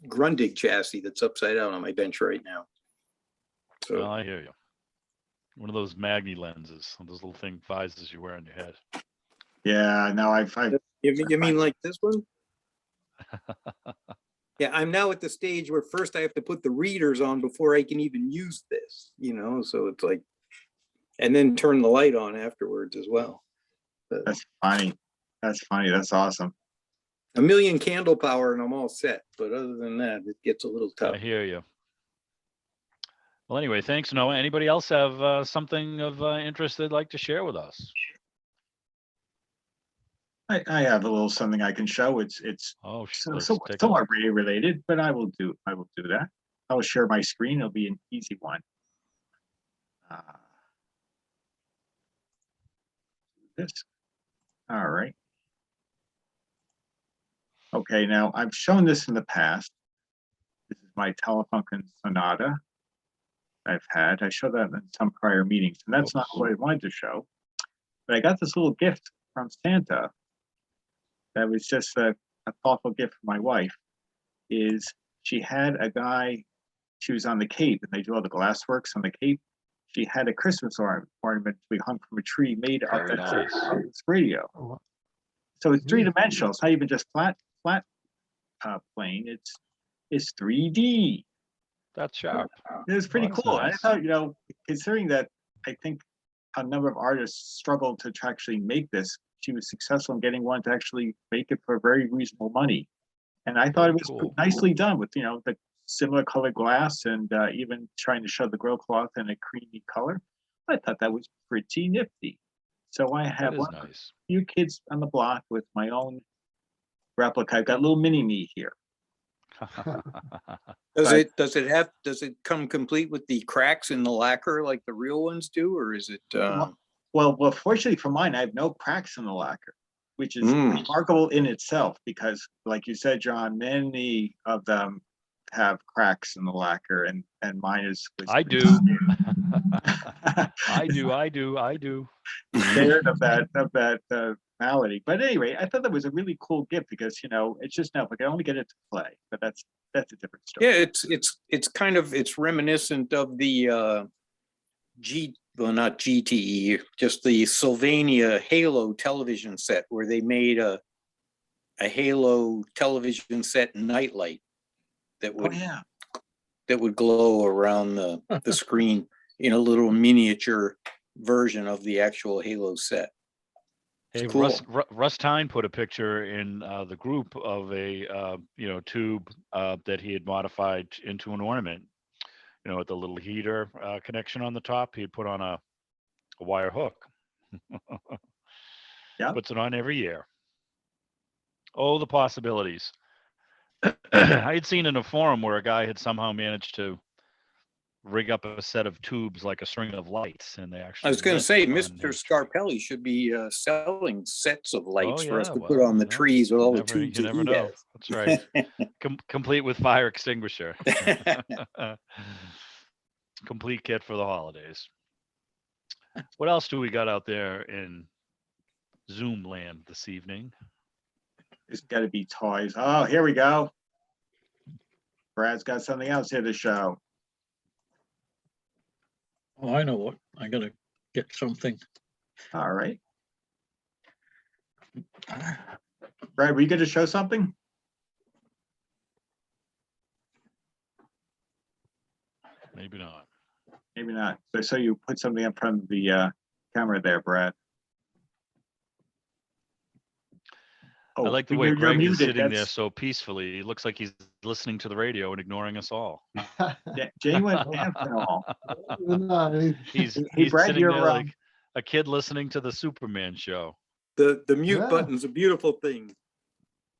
Grundig chassis that's upside down on my bench right now. Well, So I hear you. One of those Magni lenses, those little thing visors you wear on your head. Yeah, no, I've you mean like this one? Yeah, I'm now at the stage where first I have to put the readers on before I can even use this, so it's like, and then turn the light on afterwards as well. But that's funny. That's funny. That's awesome. a million candle power and I'm all set. But other than that, it gets a little I tough. hear you. Well, anyway, thanks, Noah. Anybody else have something of interest they'd like to share with us? I have a little something I can show. It's Oh, somewhat let's take a look. radio related, but I will do that. I will share my screen. It'll be an easy one. This. All right. Okay, now I've shown this in the past. This is my Telefunken Sonata I've had. I showed that in some prior meetings, and that's not what I wanted to show. But I got this little gift from Santa that was just a thoughtful gift for my wife. Is she had a guy, she was on the Cape, and they do all the glassworks on the Cape. She had a Christmas ornament we hung from a tree made of Very that nice. this radio. So it's 3-dimensional. It's not even just flat plane. It's 3D. That's sharp. It was pretty Well, that's cool. I nice. thought, considering that I think a number of artists struggled to actually make this. She was successful in getting one to actually make it for very reasonable money. And I thought it was Cool. nicely done with, the similar colored glass and even trying to show the grill cloth in a creamy color. I thought that was pretty nifty. So I That have is one of the nice. few kids on the block with my own replica. I've got little mini me here. Does But- does it come complete with the cracks in the lacquer like the real ones do, or is it? Well, fortunately for mine, I have no cracks in the lacquer, which is Mm. remarkable in itself because, like you said, John, many of them have cracks in the lacquer, and mine is. I do. I do. Scared of that malady. But anyway, I thought that was a really cool gift because it's just now like I only get it to play, but that's a different story. Yeah, it's reminiscent of the not GTE, just the Sylvania Halo television set where they made a Halo television set nightlight that Oh would yeah. glow around the screen in a little miniature version of the actual Halo set. Hey, cool. Russ Tyne put a picture in the group of a tube that he had modified into an ornament. With the little heater connection on the top, he had put on a wire hook. Yeah. Puts it on every year. Oh, the possibilities. I had seen in a forum where a guy had somehow managed to rig up a set of tubes like a string of lights, and they actually. I was going to lit say, on Mr. his tree. Scarpelli should be selling sets of lights for us yeah, to put well, on the trees with all the tubes you that never he know. has. That's right. Complete with fire extinguisher. Complete kit for the holidays. What else do we got out there in Zoom land this evening? It's got to be toys. Oh, here we go. Brad's got something else here to show. Oh, I know what. I gotta get something. All right. Brad, were you going to show something? Maybe not. Maybe not. So you put something up front of the camera there, Brad. I like the Oh, way you're Greg is muted. sitting there That's- so peacefully. He looks like he's listening to the radio and ignoring us all. Jay went Amphenol. He's Hey, Brad, sitting you're, there like a kid listening to the Superman show. The mute Yeah. button's a beautiful thing.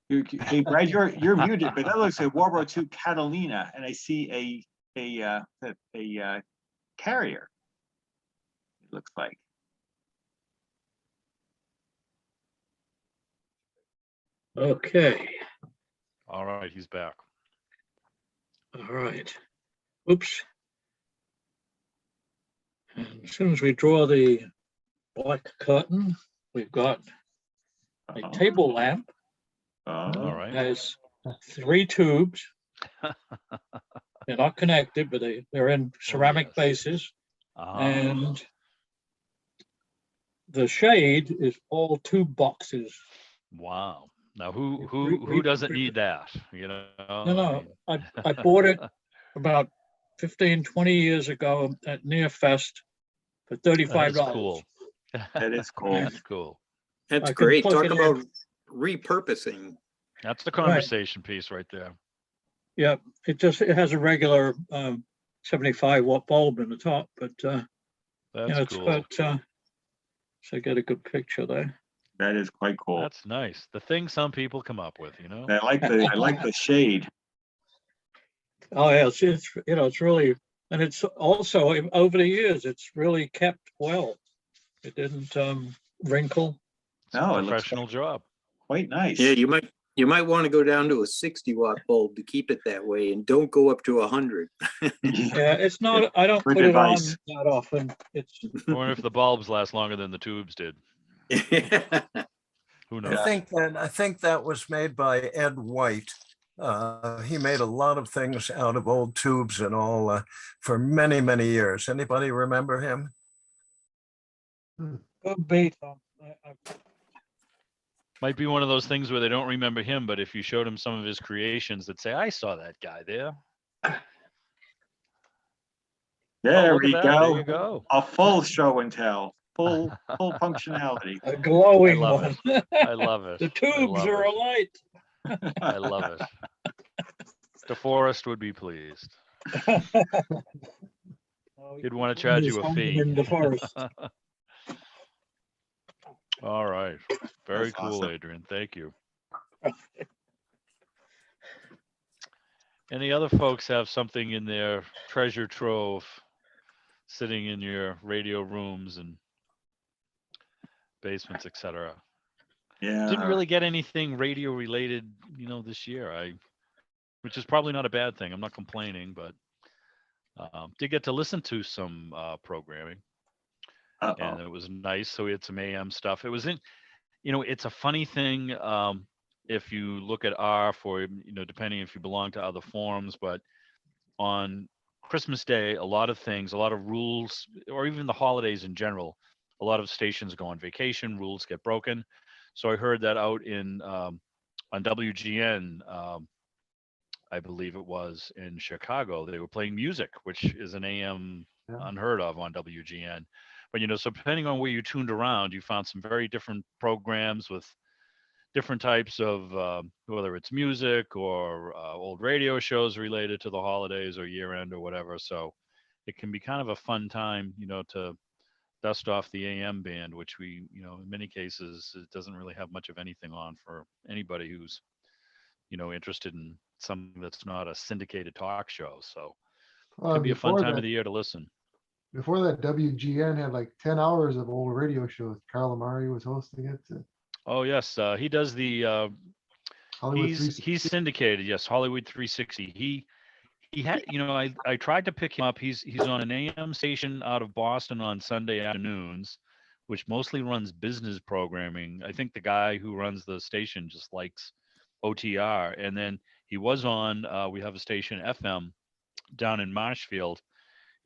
Hey, Brad, you're muted, but that looks like World War II Catalina, and I see a carrier. It looks like. Okay, All right, he's back. all right. Oops. And as soon as we draw the black curtain, we've got a Uh-oh. table lamp. All Oh, right. Has 3 tubes. They're not connected, but they're in ceramic yes. bases, Ah, and the shade is all tube boxes. wow. Now Re- who re- doesn't re- need that? No, I no, mean, I bought it about 15, 20 years ago at Near Fest for $35. That is cool. that is cool. That's cool. That's I can great. plug Talk it in. about repurposing. That's the conversation piece right there. Yeah, it has a regular 75-watt bulb in the top, but That's it's cool. got so I get a good picture there. That is quite cool. That's nice. The things some people come up with, I like the shade. Oh yeah, it's really, and it's also over the years it's really kept well. It didn't wrinkle. It's a No, it looks professional job. quite nice. Yeah, you might want to go down to a 60-watt bulb to keep it that way, and don't go up to 100. Yeah, it's not. I don't Good put it on advice. that often. It's I wonder if the bulbs last longer than the tubes did. Who knows? I think that was made by Ed White. He made a lot of things out of old tubes and all for many, many years. Anybody remember him? good beat. Might be one of those things where they don't remember him, but if you showed him some of his creations, they'd say, "I saw that guy there." There look at we that. There you go. go. A full show and tell, full functionality. A glowing love one. I love it. The I tubes love are it. alight. I love it. DeForest would be pleased. He'd want to charge you a fee. In the forest. All right. Very That's cool, awesome. Adrian. Thank you. Any other folks have something in their treasure trove sitting in your radio rooms and basements, etc.? Didn't Yeah, really get anything radio related, this year. Which is probably not a bad thing. I'm not complaining, but did get to listen to some programming, and uh-oh. it was nice. So we had some AM stuff. It was it's a funny thing if you look at ARF or depending if you belong to other forums, but on Christmas Day, a lot of rules, or even the holidays in general, a lot of stations go on vacation, rules get broken. So I heard that out in on WGN, I believe it was in Chicago, they were playing music, which is an AM unheard of on WGN. But so depending on where you tuned around, you found some very different programs with different types of whether it's music or old radio shows related to the holidays or year end or whatever. So it can be kind of a fun time, to dust off the AM band, which we, in many cases, it doesn't really have much of anything on for anybody who's, interested in something that's not a syndicated talk show. So it can be a fun time of the year to listen. Before that, WGN had like 10 hours of old radio shows. Carl Amari was hosting it. Oh yes, he does the. Hollywood he's 360. syndicated. Yes, Hollywood 360. He had. I tried to pick him up. He's on an AM station out of Boston on Sunday afternoons, which mostly runs business programming. I think the guy who runs the station just likes OTR. And then he was on. We have a station FM down in Marshfield,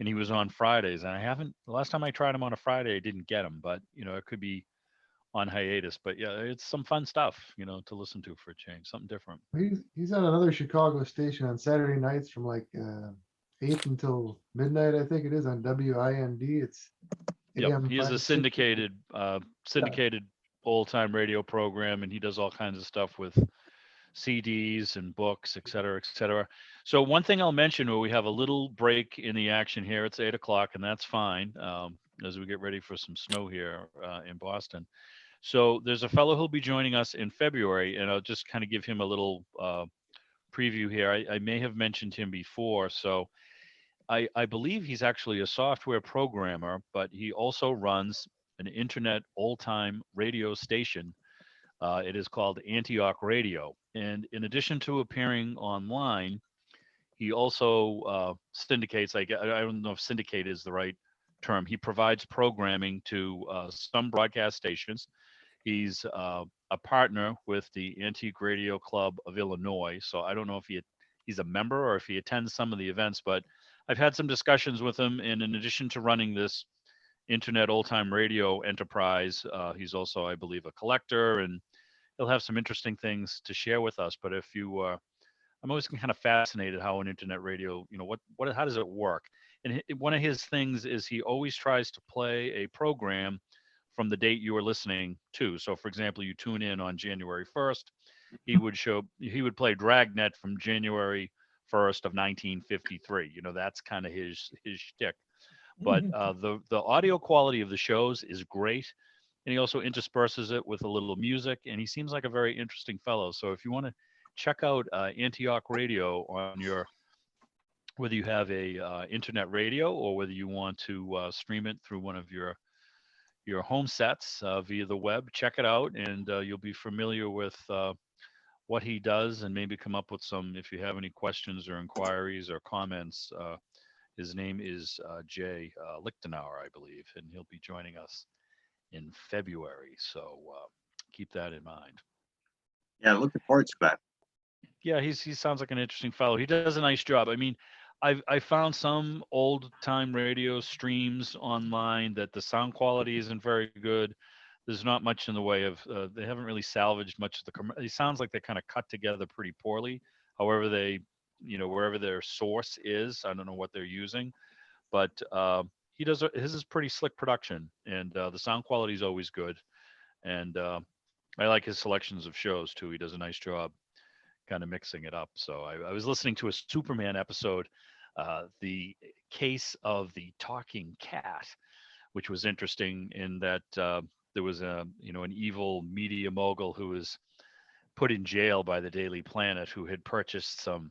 and he was on Fridays. And the last time I tried him on a Friday, I didn't get him, but it could be on hiatus. But yeah, it's some fun stuff, to listen to for a change, something different. He's on another Chicago station on Saturday nights from like 8 until midnight, I think it is, on WIND. It's Yep, AM he is a 560. syndicated old time radio program, and he does all kinds of stuff with CDs and books, et cetera, et cetera. So one thing I'll mention, where we have a little break in the action here, it's 8:00, and that's fine as we get ready for some snow here in Boston. So there's a fellow who'll be joining us in February, and I'll just kind of give him a little preview here. I may have mentioned him before. So I believe he's actually a software programmer, but he also runs an internet old-time radio station. It is called Antioch Radio. And in addition to appearing online, he also syndicates, I don't know if syndicate is the right term. He provides programming to some broadcast stations. He's a partner with the Antique Radio Club of Illinois. So I don't know if he's a member or if he attends some of the events, but I've had some discussions with him. And in addition to running this internet old time radio enterprise, he's also, I believe, a collector, and he'll have some interesting things to share with us. But if you, I'm always kind of fascinated how an internet radio, how does it work? And one of his things is he always tries to play a program from the date you are listening to. So for example, you tune in on January 1st, he would play Dragnet from January 1st of 1953. That's kind of his shtick. But the audio quality of the shows is great. And he also intersperses it with a little music, and he seems like a very interesting fellow. So if you want to check out Antioch Radio on whether you have a internet radio or whether you want to stream it through one of your home sets via the web, check it out, and you'll be familiar with what he does, and maybe come up with some, if you have any questions or inquiries or comments. His name is Jay Lichtenauer, I believe, and he'll be joining us in February. So keep that in mind. Yeah, looking forward to that. Yeah, he sounds like an interesting fellow. He does a nice job. I mean, I found some old time radio streams online that the sound quality isn't very good. There's not much in the way of they haven't really salvaged much of the. It sounds like they're kind of cut together pretty poorly. However, they, wherever their source is, I don't know what they're using, but his is pretty slick production, and the sound quality is always good. And I like his selections of shows too. He does a nice job kind of mixing it up. So I was listening to a Superman episode, the case of the talking cat, which was interesting in that there was an evil media mogul who was put in jail by the Daily Planet, who had purchased some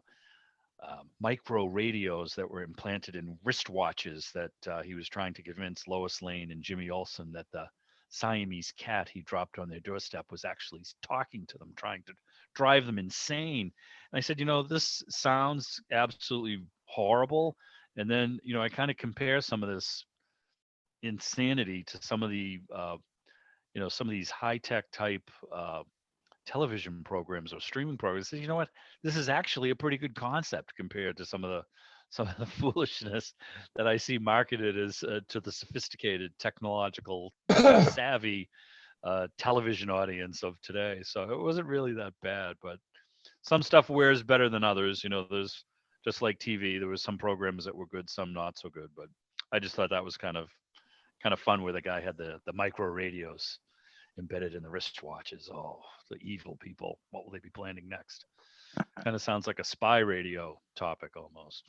micro radios that were implanted in wristwatches that he was trying to convince Lois Lane and Jimmy Olsen that the Siamese cat he dropped on their doorstep was actually talking to them, trying to drive them insane. And I said, this sounds absolutely horrible. And then, I kind of compare some of this insanity to some of the, some of these high-tech type television programs or streaming programs. I said, you know what? This is actually a pretty good concept compared to some of the foolishness that I see marketed as to the sophisticated, technological, savvy television audience of today. So it wasn't really that bad, but some stuff wears better than others. There's just like TV. There was some programs that were good, some not so good. But I just thought that was kind of fun where the guy had the micro radios embedded in the wristwatches. Oh, the evil people! What will they be planning next? Kind of sounds like a spy radio topic almost.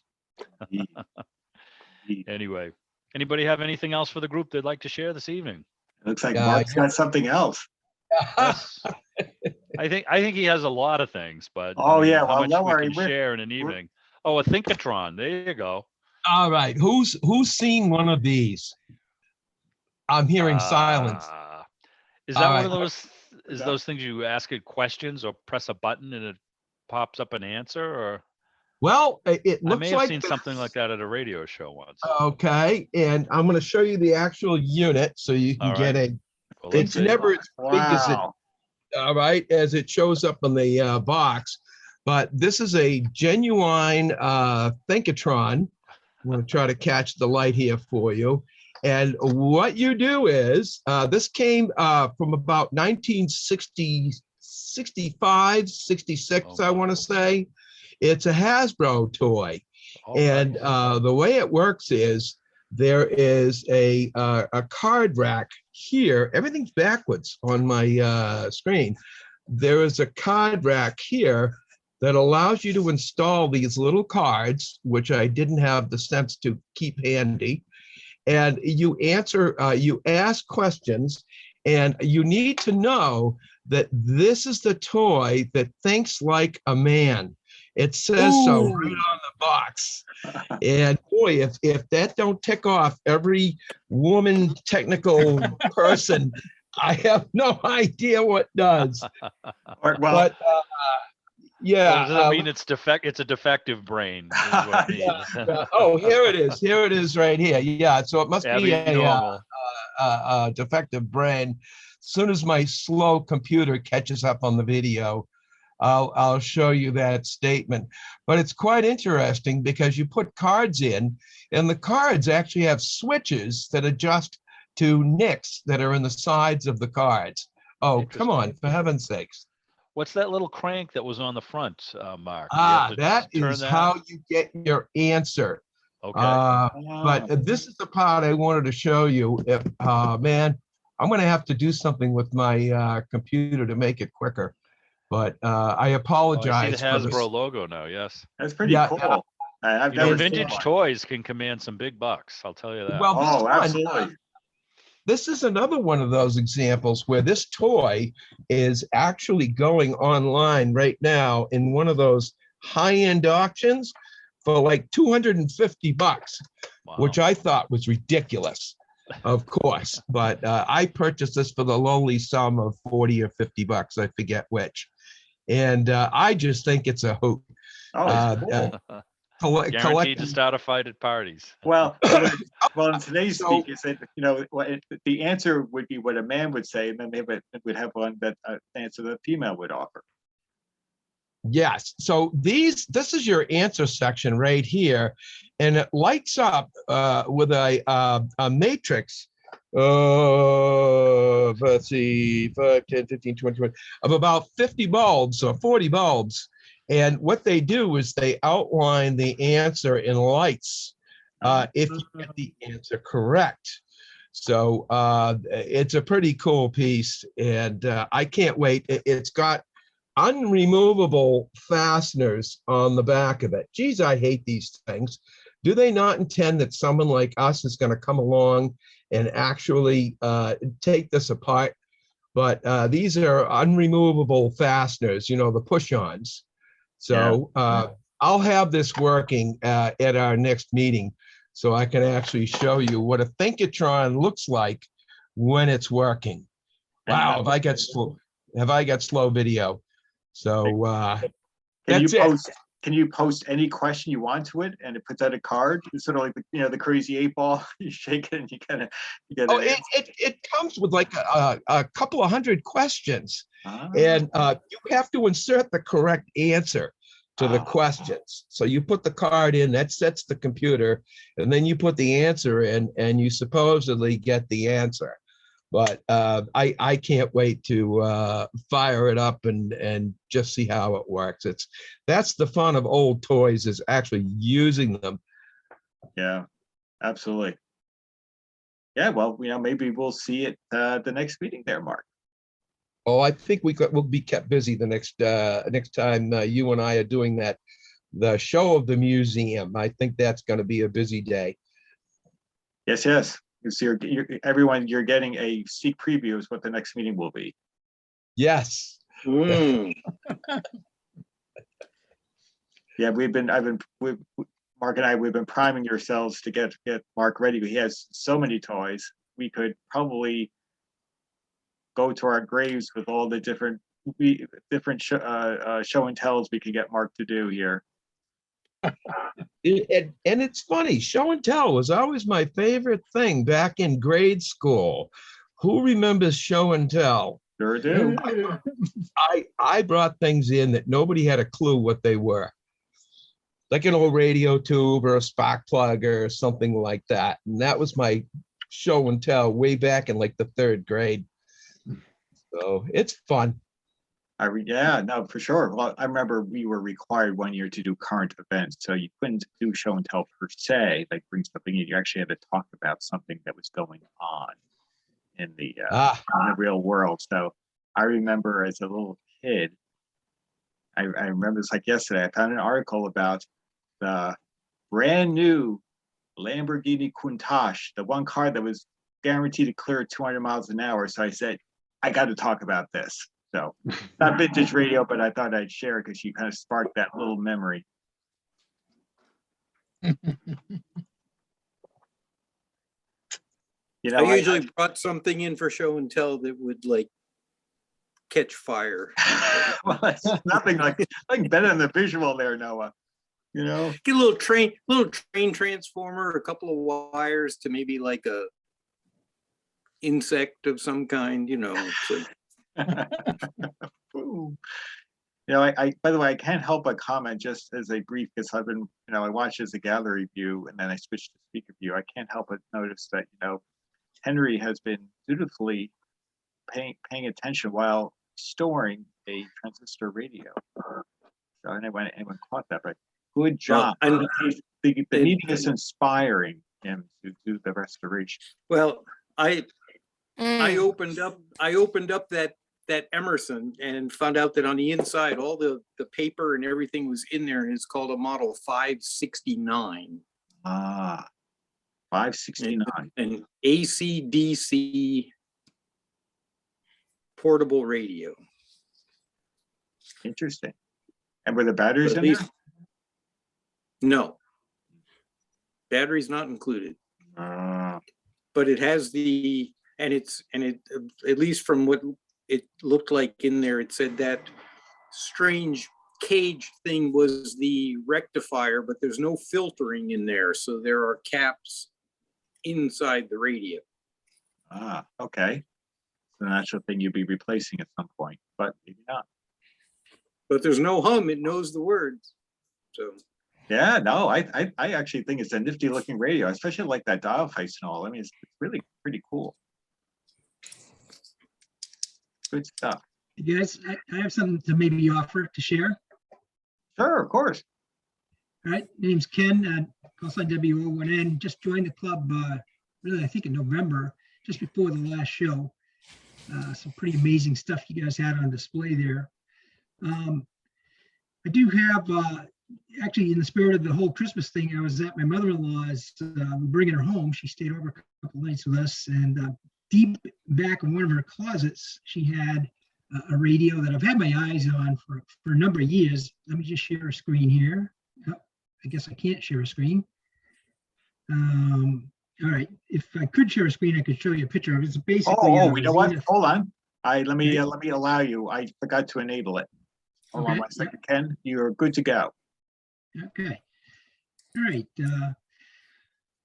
Anyway, anybody have anything else for the group they'd like to share this evening? Looks like Mark's got something else. Yes. I think he has a lot of things, but Oh, yeah, how well, much don't we worry, can share in an evening. Oh, a Thinktron. There you go. All right. Who's seen one of these? I'm hearing silence. Is that All one of right. those? Is those things you ask it questions or press a button and it pops up an answer? Or Well, it I looks may have like seen something like that at a radio show once. Okay, and I'm going to show you the actual unit so you can All get right. a. Well, let's It's see. never as big as it. Wow. All right, as it shows up on the box, but this is a genuine Thinktron. I'm going to try to catch the light here for you. And what you do is, this came from about 1960, 65, 66, Oh, I want to say. It's a Hasbro toy. Oh, And nice. the way it works is there is a card rack here. Everything's backwards on my screen. There is a card rack here that allows you to install these little cards, which I didn't have the sense to keep handy. And you ask questions, and you need to know that this is the toy that thinks like a man. It says so right on the box. And boy, if that don't tick off every woman technical person, I have no idea what does. Well, But yeah. Does that mean it's defect? It's a defective brain. Is what it means. Oh, here it is. Here it is right here. Yeah. So it must be Abnormal. a defective brain. As soon as my slow computer catches up on the video, I'll show you that statement. But it's quite interesting because you put cards in, and the cards actually have switches that adjust to nicks that are in the sides of the cards. Oh, come on, for heaven's sakes. What's that little crank that was on the front, Mark? You have to That turn is how you get your answer. Okay. But this is the part I wanted to show you. Man, I'm going to have to do something with my computer to make it quicker. But I Oh, I see apologize. the for this. Hasbro logo now. Yes. That's pretty Yeah, cool. I've You know, never seen vintage one. toys can command some big bucks. I'll tell you that. Well, this Oh, one, absolutely. this is another one of those examples where this toy is actually going online right now in one of those high-end auctions for like $250, Wow. which I thought was ridiculous, of course. But I purchased this for the lowly sum of 40 or $50. I forget which. And I just think it's a hoot. Oh, it's cool. Guaranteed to Collecting. start a fight at parties. Well, in today's So- speak, is that, the answer would be what a man would say, and then they would have one that answer the female would offer. Yes. So this is your answer section right here, and it lights up with a matrix. Let's see, 5, 10, 15, 20, 20, of about 50 bulbs or 40 bulbs. And what they do is they outline the answer in lights if you get the answer correct. So it's a pretty cool piece, and I can't wait. It's got unremovable fasteners on the back of it. Geez, I hate these things. Do they not intend that someone like us is going to come along and actually take this apart? But these are unremovable fasteners, you know, the push-ons. So I'll have this working at our next meeting, so I can actually show you what a Thinktron looks like when it's working. Wow, have I got slow video? So can you post any question you want to it, and it puts out a card? It's sort of like the crazy 8-ball. You shake it and you get it comes with like a couple of hundred questions, and you have to insert the correct answer to the questions. So you put the card in, that sets the computer, and then you put the answer in, and you supposedly get the answer. But I can't wait to fire it up and just see how it works. That's the fun of old toys, is actually using them. Yeah, absolutely. Yeah, well, maybe we'll see it the next meeting there, Mark. Oh, I think we'll be kept busy the next time you and I are doing the show of the museum. I think that's going to be a busy day. Yes. You see, everyone, you're getting a sneak preview of what the next meeting will be. Yes. Yeah, Mark and I, we've been priming yourselves to get Mark ready. He has so many toys. We could probably go to our graves with all the different show and tells we can get Mark to do here. And it's funny, show and tell was always my favorite thing back in grade school. Who remembers show and tell? Sure do. I brought things in that nobody had a clue what they were. Like an old radio tube or a spark plug or something like that. And that was my show and tell way back in like the 3rd grade. So it's fun. Yeah, no, for sure. Well, I remember we were required one year to do current events, so you couldn't do show and tell per se, like bring something in. You actually had to talk about something that was going on in the real world. So I remember as a little kid, I remember it's like yesterday, I found an article about the brand new Lamborghini Countach, the one car that was guaranteed to clear at 200 miles an hour. So I said, I got to talk about this. So not vintage radio, but I thought I'd share it because you kind of sparked that little memory. I usually brought something in for show and tell that would like catch fire. Well, it's nothing like better than the visual there, Noah. Get a little train transformer, a couple of wires to maybe like a insect of some kind, so. I by the way, I can't help but comment just as a brief, because I've been, I watched as a gallery view and then I switched to speaker view. I can't help but notice that, Henry has been dutifully paying attention while storing a transistor radio. So anyone caught that, but good job. Well, the meeting is inspiring him to do the restoration. Well, I opened up that Emerson and found out that on the inside, all the paper and everything was in there, and it's called a model 569. 569. An AC/DC portable radio. Interesting. And were the batteries in there? No. Batteries not included. But it has and it at least from what it looked like in there, it said that strange cage thing was the rectifier, but there's no filtering in there. So there are caps inside the radio. Okay. So that's the thing you'd be replacing at some point, but maybe not. But there's no hum, it knows the words. So yeah, no, I actually think it's a nifty looking radio, especially like that dial face and all. I mean, it's really pretty cool. Good stuff. You guys, I have something to maybe offer to share. Sure, of course. All right, name's Ken, call sign WO1N, just joined the club, really, I think in November, just before the last show. Some pretty amazing stuff you guys had on display there. I do have, actually, in the spirit of the whole Christmas thing, I was at my mother-in-law's, bringing her home. She stayed over a couple nights with us, and deep back in one of her closets, she had a radio that I've had my eyes on for a number of years. Let me just share a screen here. Oh, I guess I can't share a screen. All right, if I could share a screen, I could show you a picture of it. It's basically. You know what? Zenith. Hold on. Let me Okay. allow you. I forgot to enable it. Hold on Okay, one second, Ken. You're good to go. Okay. All right.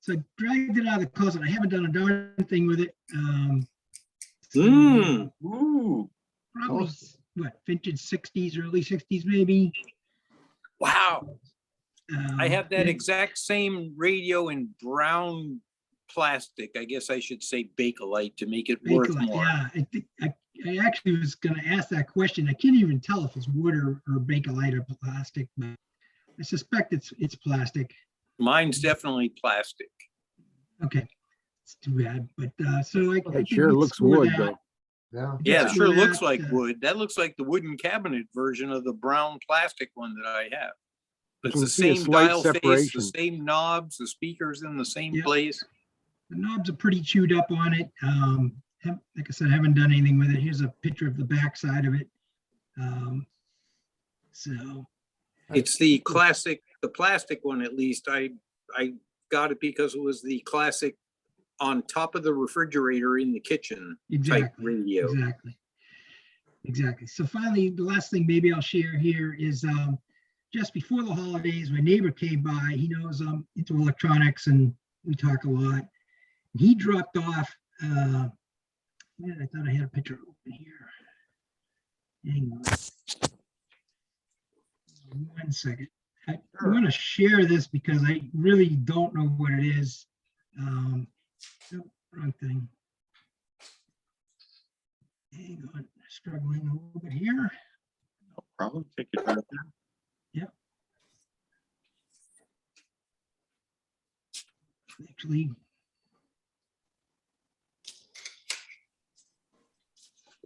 So I dragged it out of the closet. I haven't done a darn thing with it. So Ooh. Probably, what, vintage 60s, early 60s, maybe? Wow. I have that and- exact same radio in brown plastic. I guess I should say Bakelite to make it worth Bakelite, more. yeah, I think I actually was gonna ask that question. I can't even tell if it's wood or Bakelite or plastic, but I suspect it's plastic. Mine's definitely plastic. Okay, it's too bad, but so I It think sure we'd looks score wood that. though. Yeah. Yeah, it So sure looks that, like wood. That looks like the wooden cabinet version of the brown plastic one that I have. It's can the see a same slight dial face, the separation. same knobs, the speakers in the same Yep. place. The knobs are pretty chewed up on it. Like I said, I haven't done anything with it. Here's a picture of the back side of it. So, It's the classic, the plastic one at least. I got it because it was the classic on top of the refrigerator in the kitchen type exactly, radio. exactly. So finally, the last thing maybe I'll share here is just before the holidays, my neighbor came by. He knows I'm into electronics and we talk a lot. He dropped off, man, I thought I had a picture open here. Hang on. 1 second. I want to share this because I really don't know what it is. Nope, wrong thing. Hang on, struggling a little bit here. No problem. Take your time. Yep. Actually.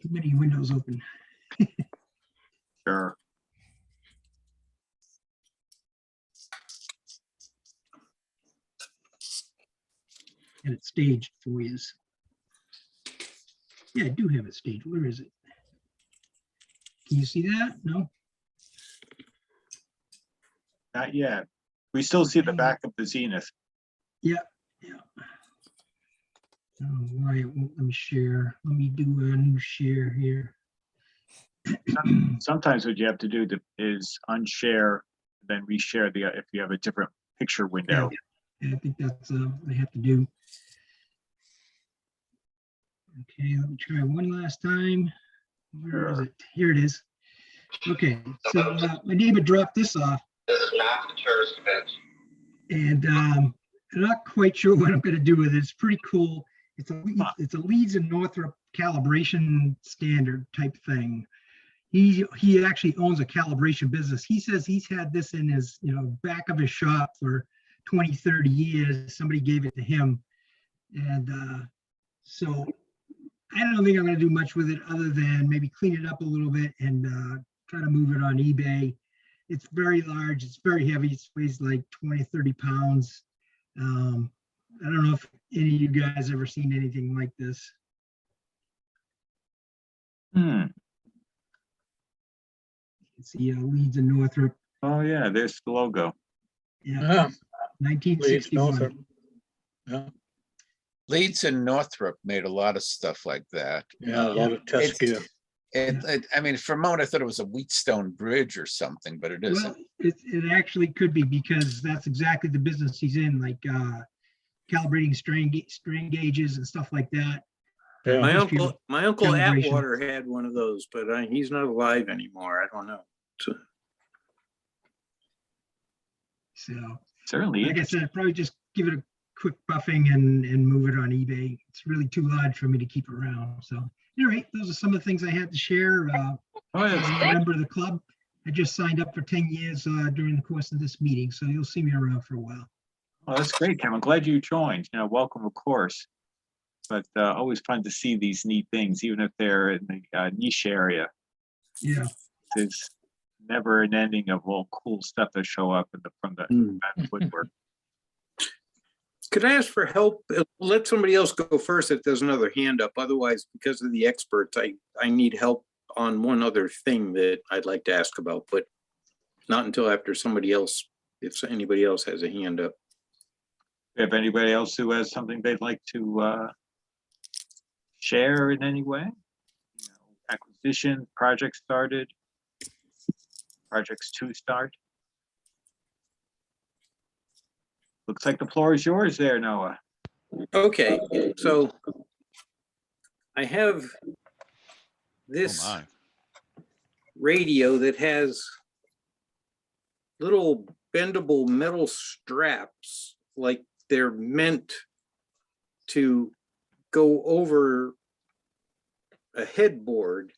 Too many windows open. Sure. And it's staged for you. Yeah, I do have it staged. Where is it? Can you see that? No? Not yet. We still see the back of the Zenith. Yeah, yeah. Oh, why it won't let me share. Let me do a new share here. Sometimes what you have to do is unshare, then reshare if you have a different picture window. Yeah, I think that's what I have to do. Okay, let me try one last time. Where is it? Here it is. Okay, so my neighbor dropped this off. This is not the tourist event. And I'm not quite sure what I'm going to do with it. It's pretty cool. It's a Leeds and Northrop calibration standard type thing. He actually owns a calibration business. He says he's had this in his back of his shop for 20, 30 years. Somebody gave it to him. And so I don't think I'm going to do much with it other than maybe clean it up a little bit and try to move it on eBay. It's very large. It's very heavy. It weighs like 20, 30 pounds. I don't know if any of you guys ever seen anything like this. You see Leeds and Northrop. Oh yeah, there's the logo. Yeah, 1961. Yeah. Leeds and Northrop made a lot of stuff like that. Yeah, a lot of test gear. I mean, for a moment, I thought it was a Wheatstone Bridge or something, but it isn't. Well, it actually could be because that's exactly the business he's in, like calibrating strain gauges and stuff like that. Yeah. My uncle Calibration. Atwater had one of those, but he's not alive anymore. I don't know. So, Certainly. like I said, probably just give it a quick buffing and move it on eBay. It's really too large for me to keep around. So, all right, those are some of the things I had to share. Oh, As yeah. a member of the club, I just signed up for 10 years during the course of this meeting, so you'll see me around for a while. Well, that's great, Kim. I'm glad you joined. Welcome, of course. But always fun to see these neat things, even if they're in the niche area. Yeah. There's never an ending of all cool stuff that show up from the woodwork. Could I ask for help? Let somebody else go first if there's another hand up. Otherwise, because of the experts, I need help on one other thing that I'd like to ask about, but not until after somebody else, if anybody else has a hand up. If anybody else who has something they'd like to share in any way, acquisition, project started, projects to start. Looks like the floor is yours there, Noah. Okay, so I have this Oh my. radio that has little bendable metal straps, like they're meant to go over a headboard.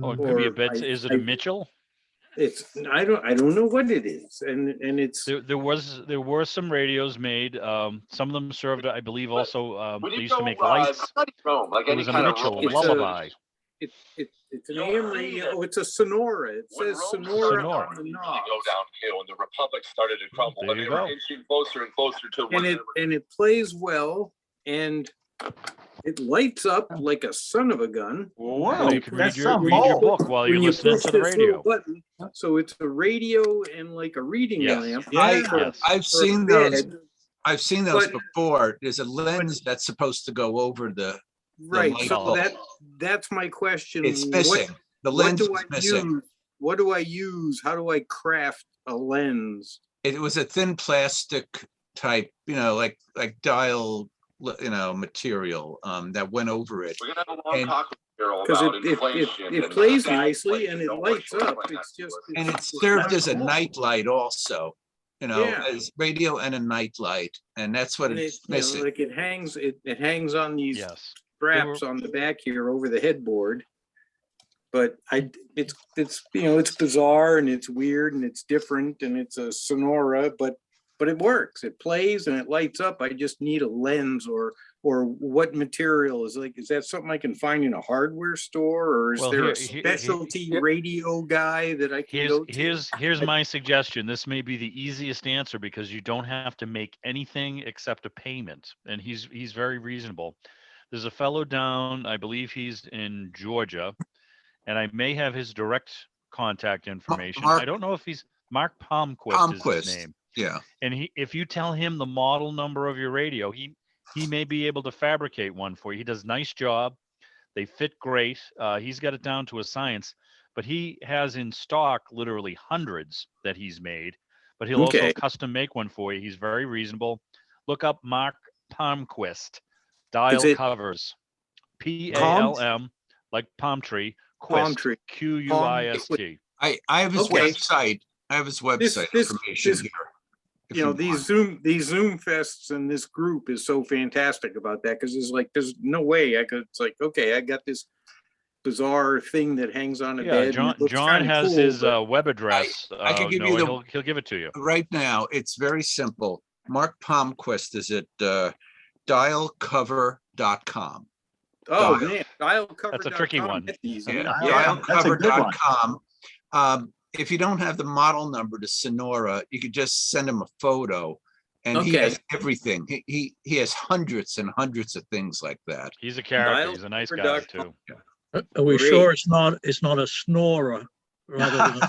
Oh, it could be a Or bed. Is it a Mitchell? I don't know what it is, and it's There were some radios made. Some of them served, I believe, also When they you used to go, make lights. study Rome, like It any was a kind of Mitchell Roman It's a- Lullaby. it's an AM radio. Oh, it's a Sonora. It When says Rome Sonora Sonora. on the really knob, go downhill and the Republic started to crumble, There but you they were go. inching closer and closer to what and it plays well, and it lights up like a son of a gun. Whoa, You can that's read your some book bold. while When you're you listening push to the this little radio. button, so it's a radio and like a reading Yes. lamp. Yeah. for- Yes. I've for a seen those. bed. I've seen those But- before. There's a lens that's supposed to go over the. Right, light so bulb. that's my question. It's What- missing. The What lens do is I missing. use? What do I use? How do I craft a lens? It was a thin plastic type, like dial, material that went over it. We're gonna have a long And- talk with Carol Because about it inflation. it and plays that nicely and it inflation. Don't worry, lights she'll up. explain It's that to just. us. And it it's served not as a cool. night light also, Yeah. as radio and a night light, and that's what And it's it, missing. like it hangs on these Yes. straps on the back here over the headboard. But it's bizarre and it's weird and it's different and it's a Sonora, but it works. It plays and it lights up. I just need a lens or what material is that something I can find in a hardware store, or is Well, there a here- specialty radio guy that I can go to? Here's my suggestion. This may be the easiest answer because you don't have to make anything except a payment, and he's very reasonable. There's a fellow down, I believe he's in Georgia, and I may have his direct contact information. Mark- I don't know if he's Mark Palmquist is Palmquist. his name. Yeah, And if you tell him the model number of your radio, he may be able to fabricate one for you. He does a nice job. They fit great. He's got it down to a science, but he has in stock literally hundreds that he's made, but he'll also Okay. custom make one for you. He's very reasonable. Look up Mark Palmquist, dial Is it- covers, PALM, like palm tree, Palm Quist, tree. QUIST. I have his Okay. website. I have his website this- information this- here. if You know, want. these Zoom fests and this group is so fantastic about that, because there's no way it's like, okay, I got this bizarre thing that hangs on a Yeah, bed. and John it looks John kinda has cool, his but- web address. I can give you Noah, the- he'll give it to you. Right now, it's very simple. Mark Palmquist is at dialcover.com. Oh, Dial. man, dialcover.com. That's a tricky one. That's easy. Yeah, Yeah, that's a good one. dialcover.com. If you don't have the model number to Sonora, you could just send him a photo, and he has Okay. everything. He has hundreds and hundreds of things like that. He's a character. He's a nice guy Dial-cover.com. too. Are we Great. sure it's not a snorer rather than a?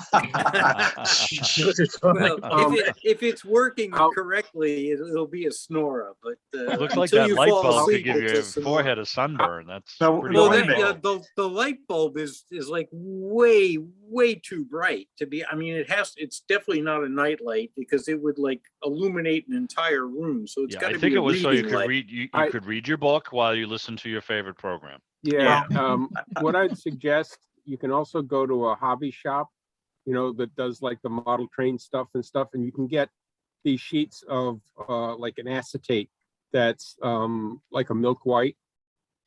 Well, if it's working I'll- correctly, it'll be a Sonora, but It looks like until that you light fall bulb could asleep, give it's your a Sonora. forehead a sunburn. That's So, pretty Well, Wait a that, minute. the light bulb is like way too bright to be. I mean, it's definitely not a night light because it would like illuminate an entire room. So it's Yeah, got I to think be it a was so you reading could light. read you I- could read your book while you listen to your favorite program. Yeah, what I'd suggest, you can also go to a hobby shop, that does like the model train stuff, and you can get these sheets of like an acetate that's like a milk white.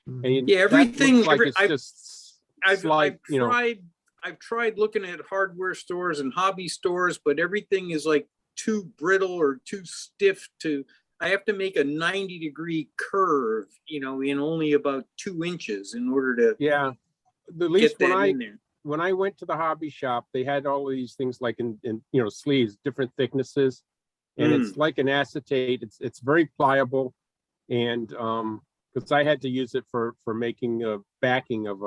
And Yeah, that looks everything- like it's I've- just I've slight, tried I've tried looking at hardware stores and hobby stores, but everything is like too brittle or too stiff to, I have to make a 90-degree curve, you know, in only about 2 inches in order to Yeah, at get least that in there. when I went to the hobby shop, they had all of these things like in you know, sleeves, different thicknesses. And it's like an acetate. It's very pliable. And because I had to use it for making a backing of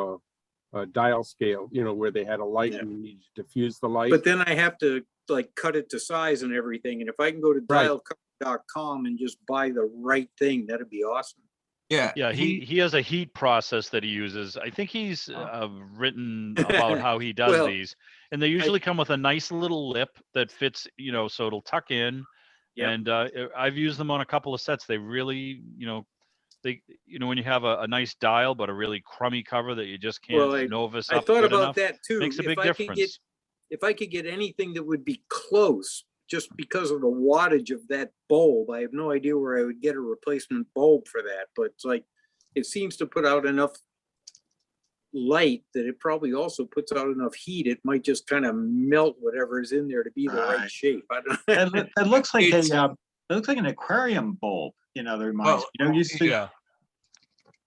a dial scale, you know, where they had a light and you needed to diffuse the light. But then I have to like cut it to size and everything. And if I can go to Right. dialcover.com and just buy the right thing, that'd be awesome. Yeah. Yeah, he has a heat process that he uses. I think he's written about how he does Well, these, and they usually come with a nice little lip that fits, you know, so it'll tuck in. Yep. And I've used them on a couple of sets. They really, you know, when you have a nice dial but a really crummy cover that you just can't Well, novus I up thought good about enough, that too. makes a big If I could get, difference. if I could get anything that would be close, just because of the wattage of that bulb, I have no idea where I would get a replacement bulb for that. But it's like, it seems to put out enough light that it probably also puts out enough heat. It might just kind of melt whatever is in there to be the right Right. shape. I don't. It looks like It's- it looks like an aquarium bulb, you know, that reminds, Well, you know, you see. Yeah.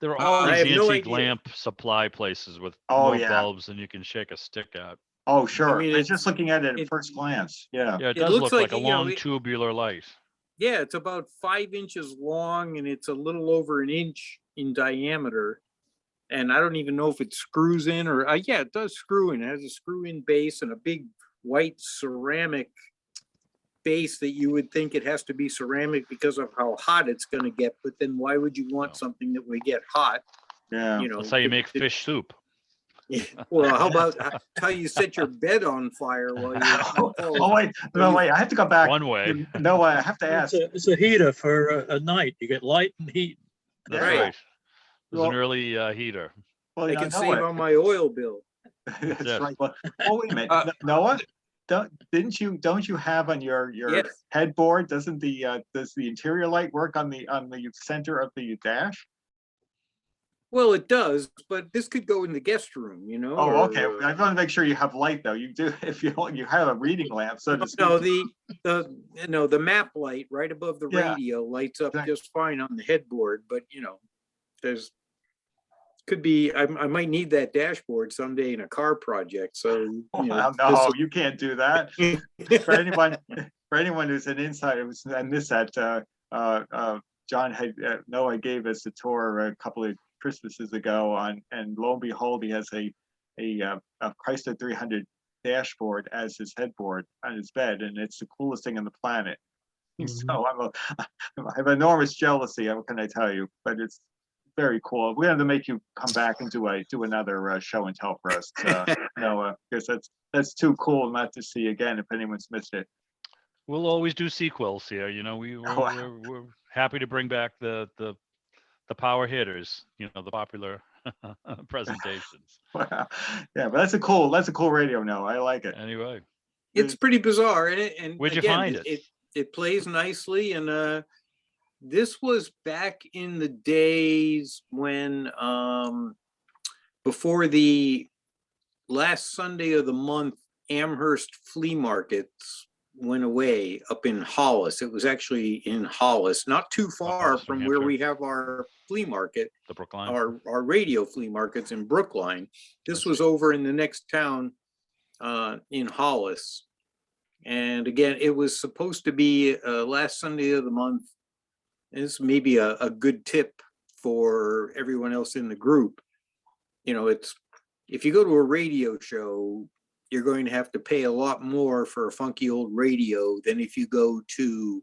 There are all I these have no antique idea. lamp supply places with Oh, more yeah. bulbs than you can shake a stick at. Oh, sure. mean, I was it's- just looking at it at it- first glance. Yeah. Yeah, it It does looks look like like, a you know, long it- tubular light. Yeah, it's about 5 inches long and it's a little over an inch in diameter. And I don't even know if it screws in or, yeah, it does screw in. It has a screw in base and a big white ceramic base that you would think it has to be ceramic because of how hot it's gonna get. But then why would you want No. something that would get hot? Yeah. You know, That's how you to- make to- fish soup. Well, how about how you set your bed on fire while you're. Oh, wait, no, wait, I have to go back. One way. No, I have to ask. It's a heater for a night. You get light and heat. That's Right. right. There's an Well- early heater. Well, I you know, can save Noah- on my oil bill. That's Yes. right. Well, oh, wait a minute. Uh, Noah, don't you have on your Yes. headboard, does the interior light work on the center of the dash? Well, it does, but this could go in the guest room, you know? Oh, okay. or, I want to make sure you have light though. You do, if you have a reading lamp, so to No, speak. the map light right above the Yeah. radio lights up Exactly. just fine on the headboard, but you know, could be, I might need that dashboard someday in a car project, so. you know, Well, no, you can't do that. For anyone who's an insider, and this that John had Noah gave us a tour a couple of Christmases ago on, and lo and behold, he has a Chrysler 300 dashboard as his headboard on his bed, and it's the coolest thing on the planet. So I have enormous jealousy. What can I tell you? But it's very cool. We have to make you come back and do another show and tell for us, Noah, because that's too cool not to see again if anyone's missed it. We'll always do sequels here. You know, we're happy to bring back the power hitters. You know, the popular presentations. Wow. Yeah, but that's a cool radio, Noah. I like it. Anyway, It's pretty bizarre, and Where'd you again, find it? It plays nicely, and this was back in the days when before the last Sunday of the month, Amherst flea markets went away up in Hollis. It was actually in Hollis, not too far Hollis, New from where Hampshire. we have our flea market, the Brookline. our radio flea markets in Brookline. This was over in the next town in Hollis. And again, it was supposed to be last Sunday of the month. This may be a good tip for everyone else in the group. You know, if you go to a radio show, you're going to have to pay a lot more for a funky old radio than if you go to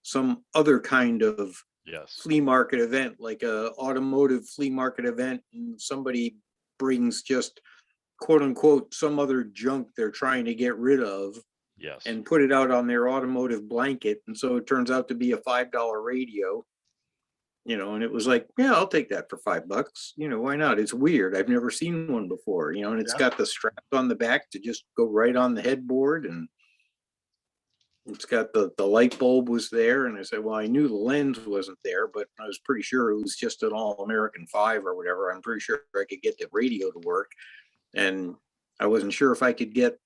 some other kind of Yes. flea market event, like a automotive flea market event, and somebody brings just quote unquote some other junk they're trying to get rid of Yes. and put it out on their automotive blanket. And so it turns out to be a $5 radio, you know, and it was like, yeah, I'll take that for $5. You know, why not? It's weird. I've never seen one before, you know, and it's Yeah. got the straps on the back to just go right on the headboard, and it's got the light bulb was there. And I said, well, I knew the lens wasn't there, but I was pretty sure it was just an All American 5 or whatever. I'm pretty sure I could get the radio to work. And I wasn't sure if I could get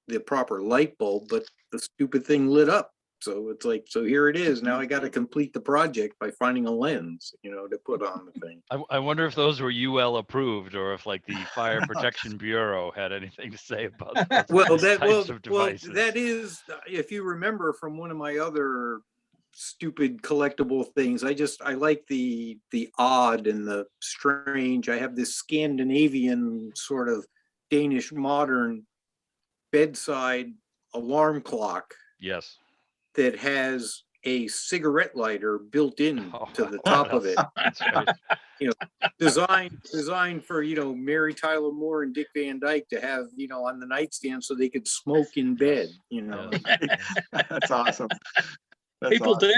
the proper light bulb, but the stupid thing lit up. So it's like, so here it is. Now I got to complete the project by finding a lens, to put on the thing. I wonder if those were UL approved or if like the Fire Protection Bureau had anything to say about those Well, types of devices. that is, if you remember from one of my other stupid collectible things, I like the odd and the strange. I have this Scandinavian sort of Danish modern bedside alarm clock Yes. that has a cigarette lighter built in Oh, to the top of it. That's right. Designed for, Mary Tyler Moore and Dick Van Dyke to have, on the nightstand so they could smoke in bed, Yes. That's awesome. That's People awesome.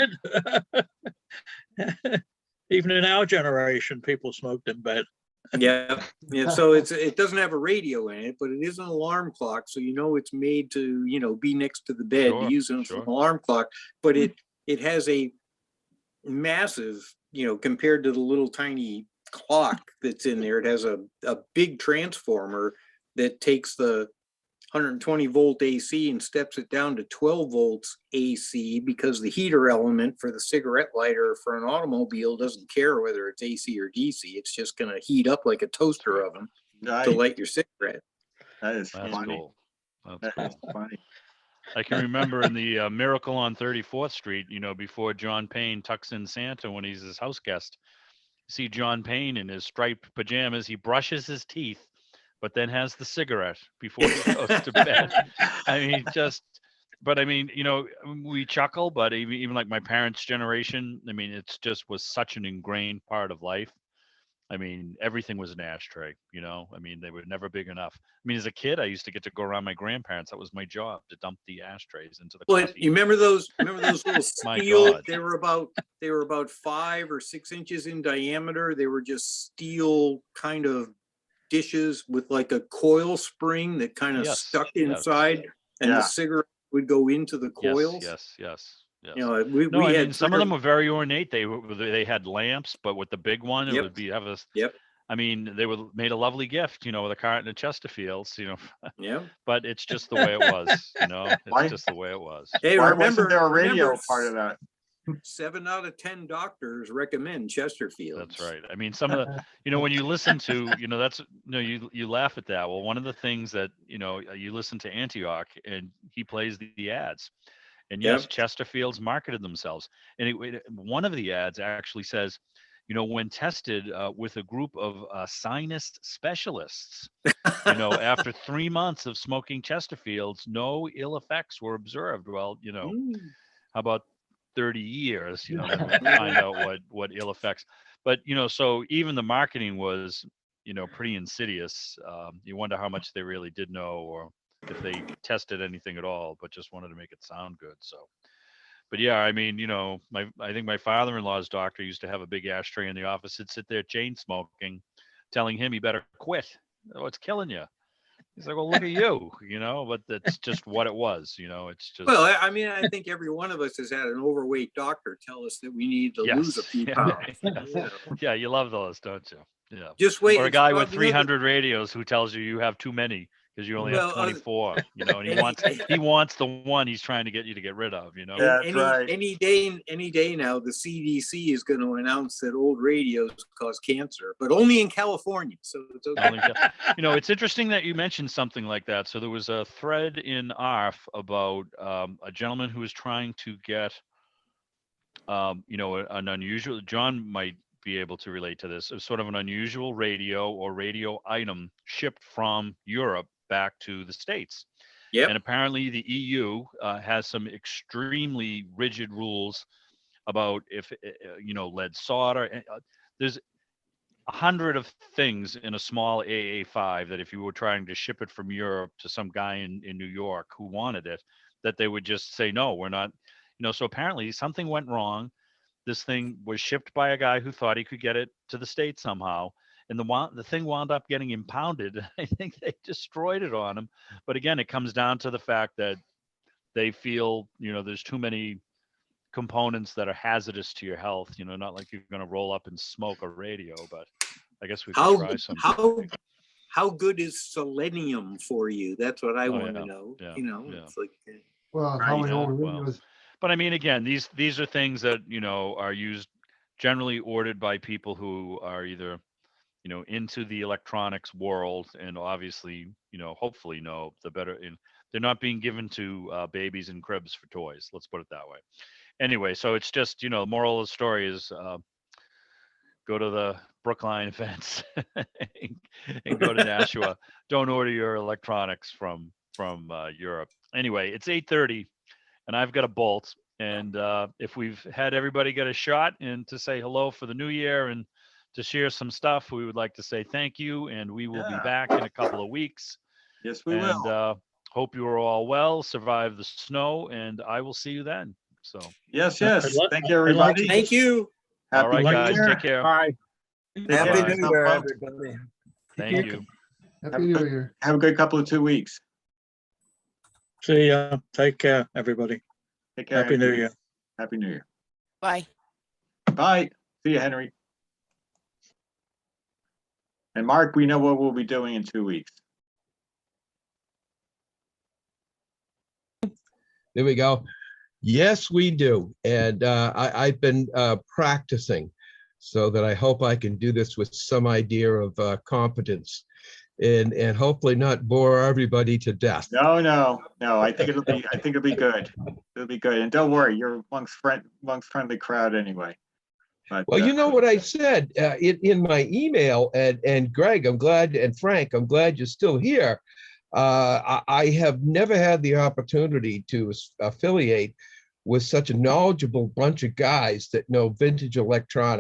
did. Even in our generation, people smoked in bed. Yeah. So it doesn't have a radio in it, but it is an alarm clock. So it's made to, be next to the bed, Sure, to use it as sure. an alarm clock. But it has a massive, compared to the little tiny clock that's in there, it has a big transformer that takes the 120 volt AC and steps it down to 12 volts AC, because the heater element for the cigarette lighter for an automobile doesn't care whether it's AC or DC. It's just going to heat up like a toaster oven to Nice. light your cigarette. That is That's funny. cool. That's That cool. is funny. I can remember in the Miracle on 34th Street, before John Payne tucks in Santa when he's his house guest. See John Payne in his striped pajamas. He brushes his teeth, but then has the cigarette before he goes to bed. I mean, we chuckle, but even like my parents' generation, I mean, it's just was such an ingrained part of life. I mean, everything was an ashtray, I mean, they were never big enough. I mean, as a kid, I used to get to go around my grandparents. That was my job, to dump the ashtrays into the But coffee. you remember those little My steel, God. they were about 5 or 6 inches in diameter. They were just steel kind of dishes with like a coil spring that kind of Yes, stuck yes. inside, and Yeah. the cigarette would go into the coils. Yes. We No, I had mean, some of them were very ornate. They had lamps, but with the big one, it Yep. would have a. Yep. I mean, they were made a lovely gift, with a carton of Chesterfields, Yeah. but it's just the way it was, Why- it's just the way it was. Hey, Why remember wasn't there a radio remember, part of that? 7 out of 10 doctors recommend Chesterfield. That's right. I mean, some of the, when you listen to, that's, you laugh at that. Well, one of the things that, you listen to Antioch and he plays the ads. And yes, Yep. Chesterfields marketed themselves. And one of the ads actually says, when tested with a group of sinus specialists, after 3 months of smoking Chesterfields, no ill effects were observed. Well, how about 30 years, then we find out what ill effects. But, so even the marketing was, pretty insidious. You wonder how much they really did know, or if they tested anything at all, but just wanted to make it sound good. So, but yeah, I mean, I think my father-in-law's doctor used to have a big ashtray in the office. He'd sit there chain smoking, telling him he better quit. Oh, it's killing you. He's like, well, look at you, but that's just what it was, it's just. Well, I mean, I think every one of us has had an overweight doctor tell us that we need to lose a few pounds. Yeah, you love those, don't you? Yeah. Just wait. Or a it's guy with probably another- 300 radios who tells you have too many because you only have Well, 24, and he wants the one he's trying to get you to get rid of, Yeah. That's right. Any day now, the CDC is going to announce that old radios cause cancer, but only in California. So it's okay. It's interesting that you mentioned something like that. So there was a thread in ARF about a gentleman who was trying to get, an unusual. John might be able to relate to this. It's sort of an unusual radio or radio item shipped from Europe back to the States. Yep. And apparently the EU has some extremely rigid rules about if, lead solder. There's 100 of things in a small AA5 that if you were trying to ship it from Europe to some guy in New York who wanted it, that they would just say, no, we're not, so apparently something went wrong. This thing was shipped by a guy who thought he could get it to the States somehow. And the thing wound up getting impounded. I think they destroyed it on him. But again, it comes down to the fact that they feel, there's too many components that are hazardous to your health, not like you're going to roll up and smoke a radio, but I guess we could try some. how good is selenium for you? That's what I Oh, want to yeah, know. yeah, You know, yeah. it's like, Well, how Right, we yeah, know well, radios, But I mean, again, these are things that, are used, generally ordered by people who are either, into the electronics world, and obviously, hopefully know the better. They're not being given to babies in cribs for toys. Let's put it that way. Anyway, so it's just, moral of the story is go to the Brookline events and go to Nashua. Don't order your electronics from Europe. Anyway, it's 8:30, and I've got a bolt. And if we've had everybody get a shot and to say hello for the new year and to share some stuff, we would like to say thank you. And we will be Yeah. back in a couple of weeks. Yes, we And will. hope you are all well, survive the snow, and I will see you then. So, Yes, I'd yes. li- Thank you, I'd like everybody. to thank you. all Happy right, New guys, Year. take care. Bye. Take Happy care. Bye. New Year, Folks. everybody. Thank you. Happy New Year. Have a good couple of 2 weeks. see ya. Take care, everybody. Take care. Happy New Henry. Year. Happy New Year. Bye. Bye. See you, Henry. And Mark, we know what we'll be doing in 2 weeks. There we go. Yes, we do. And I've been practicing so that I hope I can do this with some idea of competence and hopefully not bore everybody to death. No. I think it'll be good. It'll be good. And don't worry, you're amongst friendly crowd anyway. But, Well, you know what I said in my email, and Greg, I'm glad, and Frank, I'm glad you're still here. I have never had the opportunity to affiliate with such a knowledgeable bunch of guys that know vintage electronics.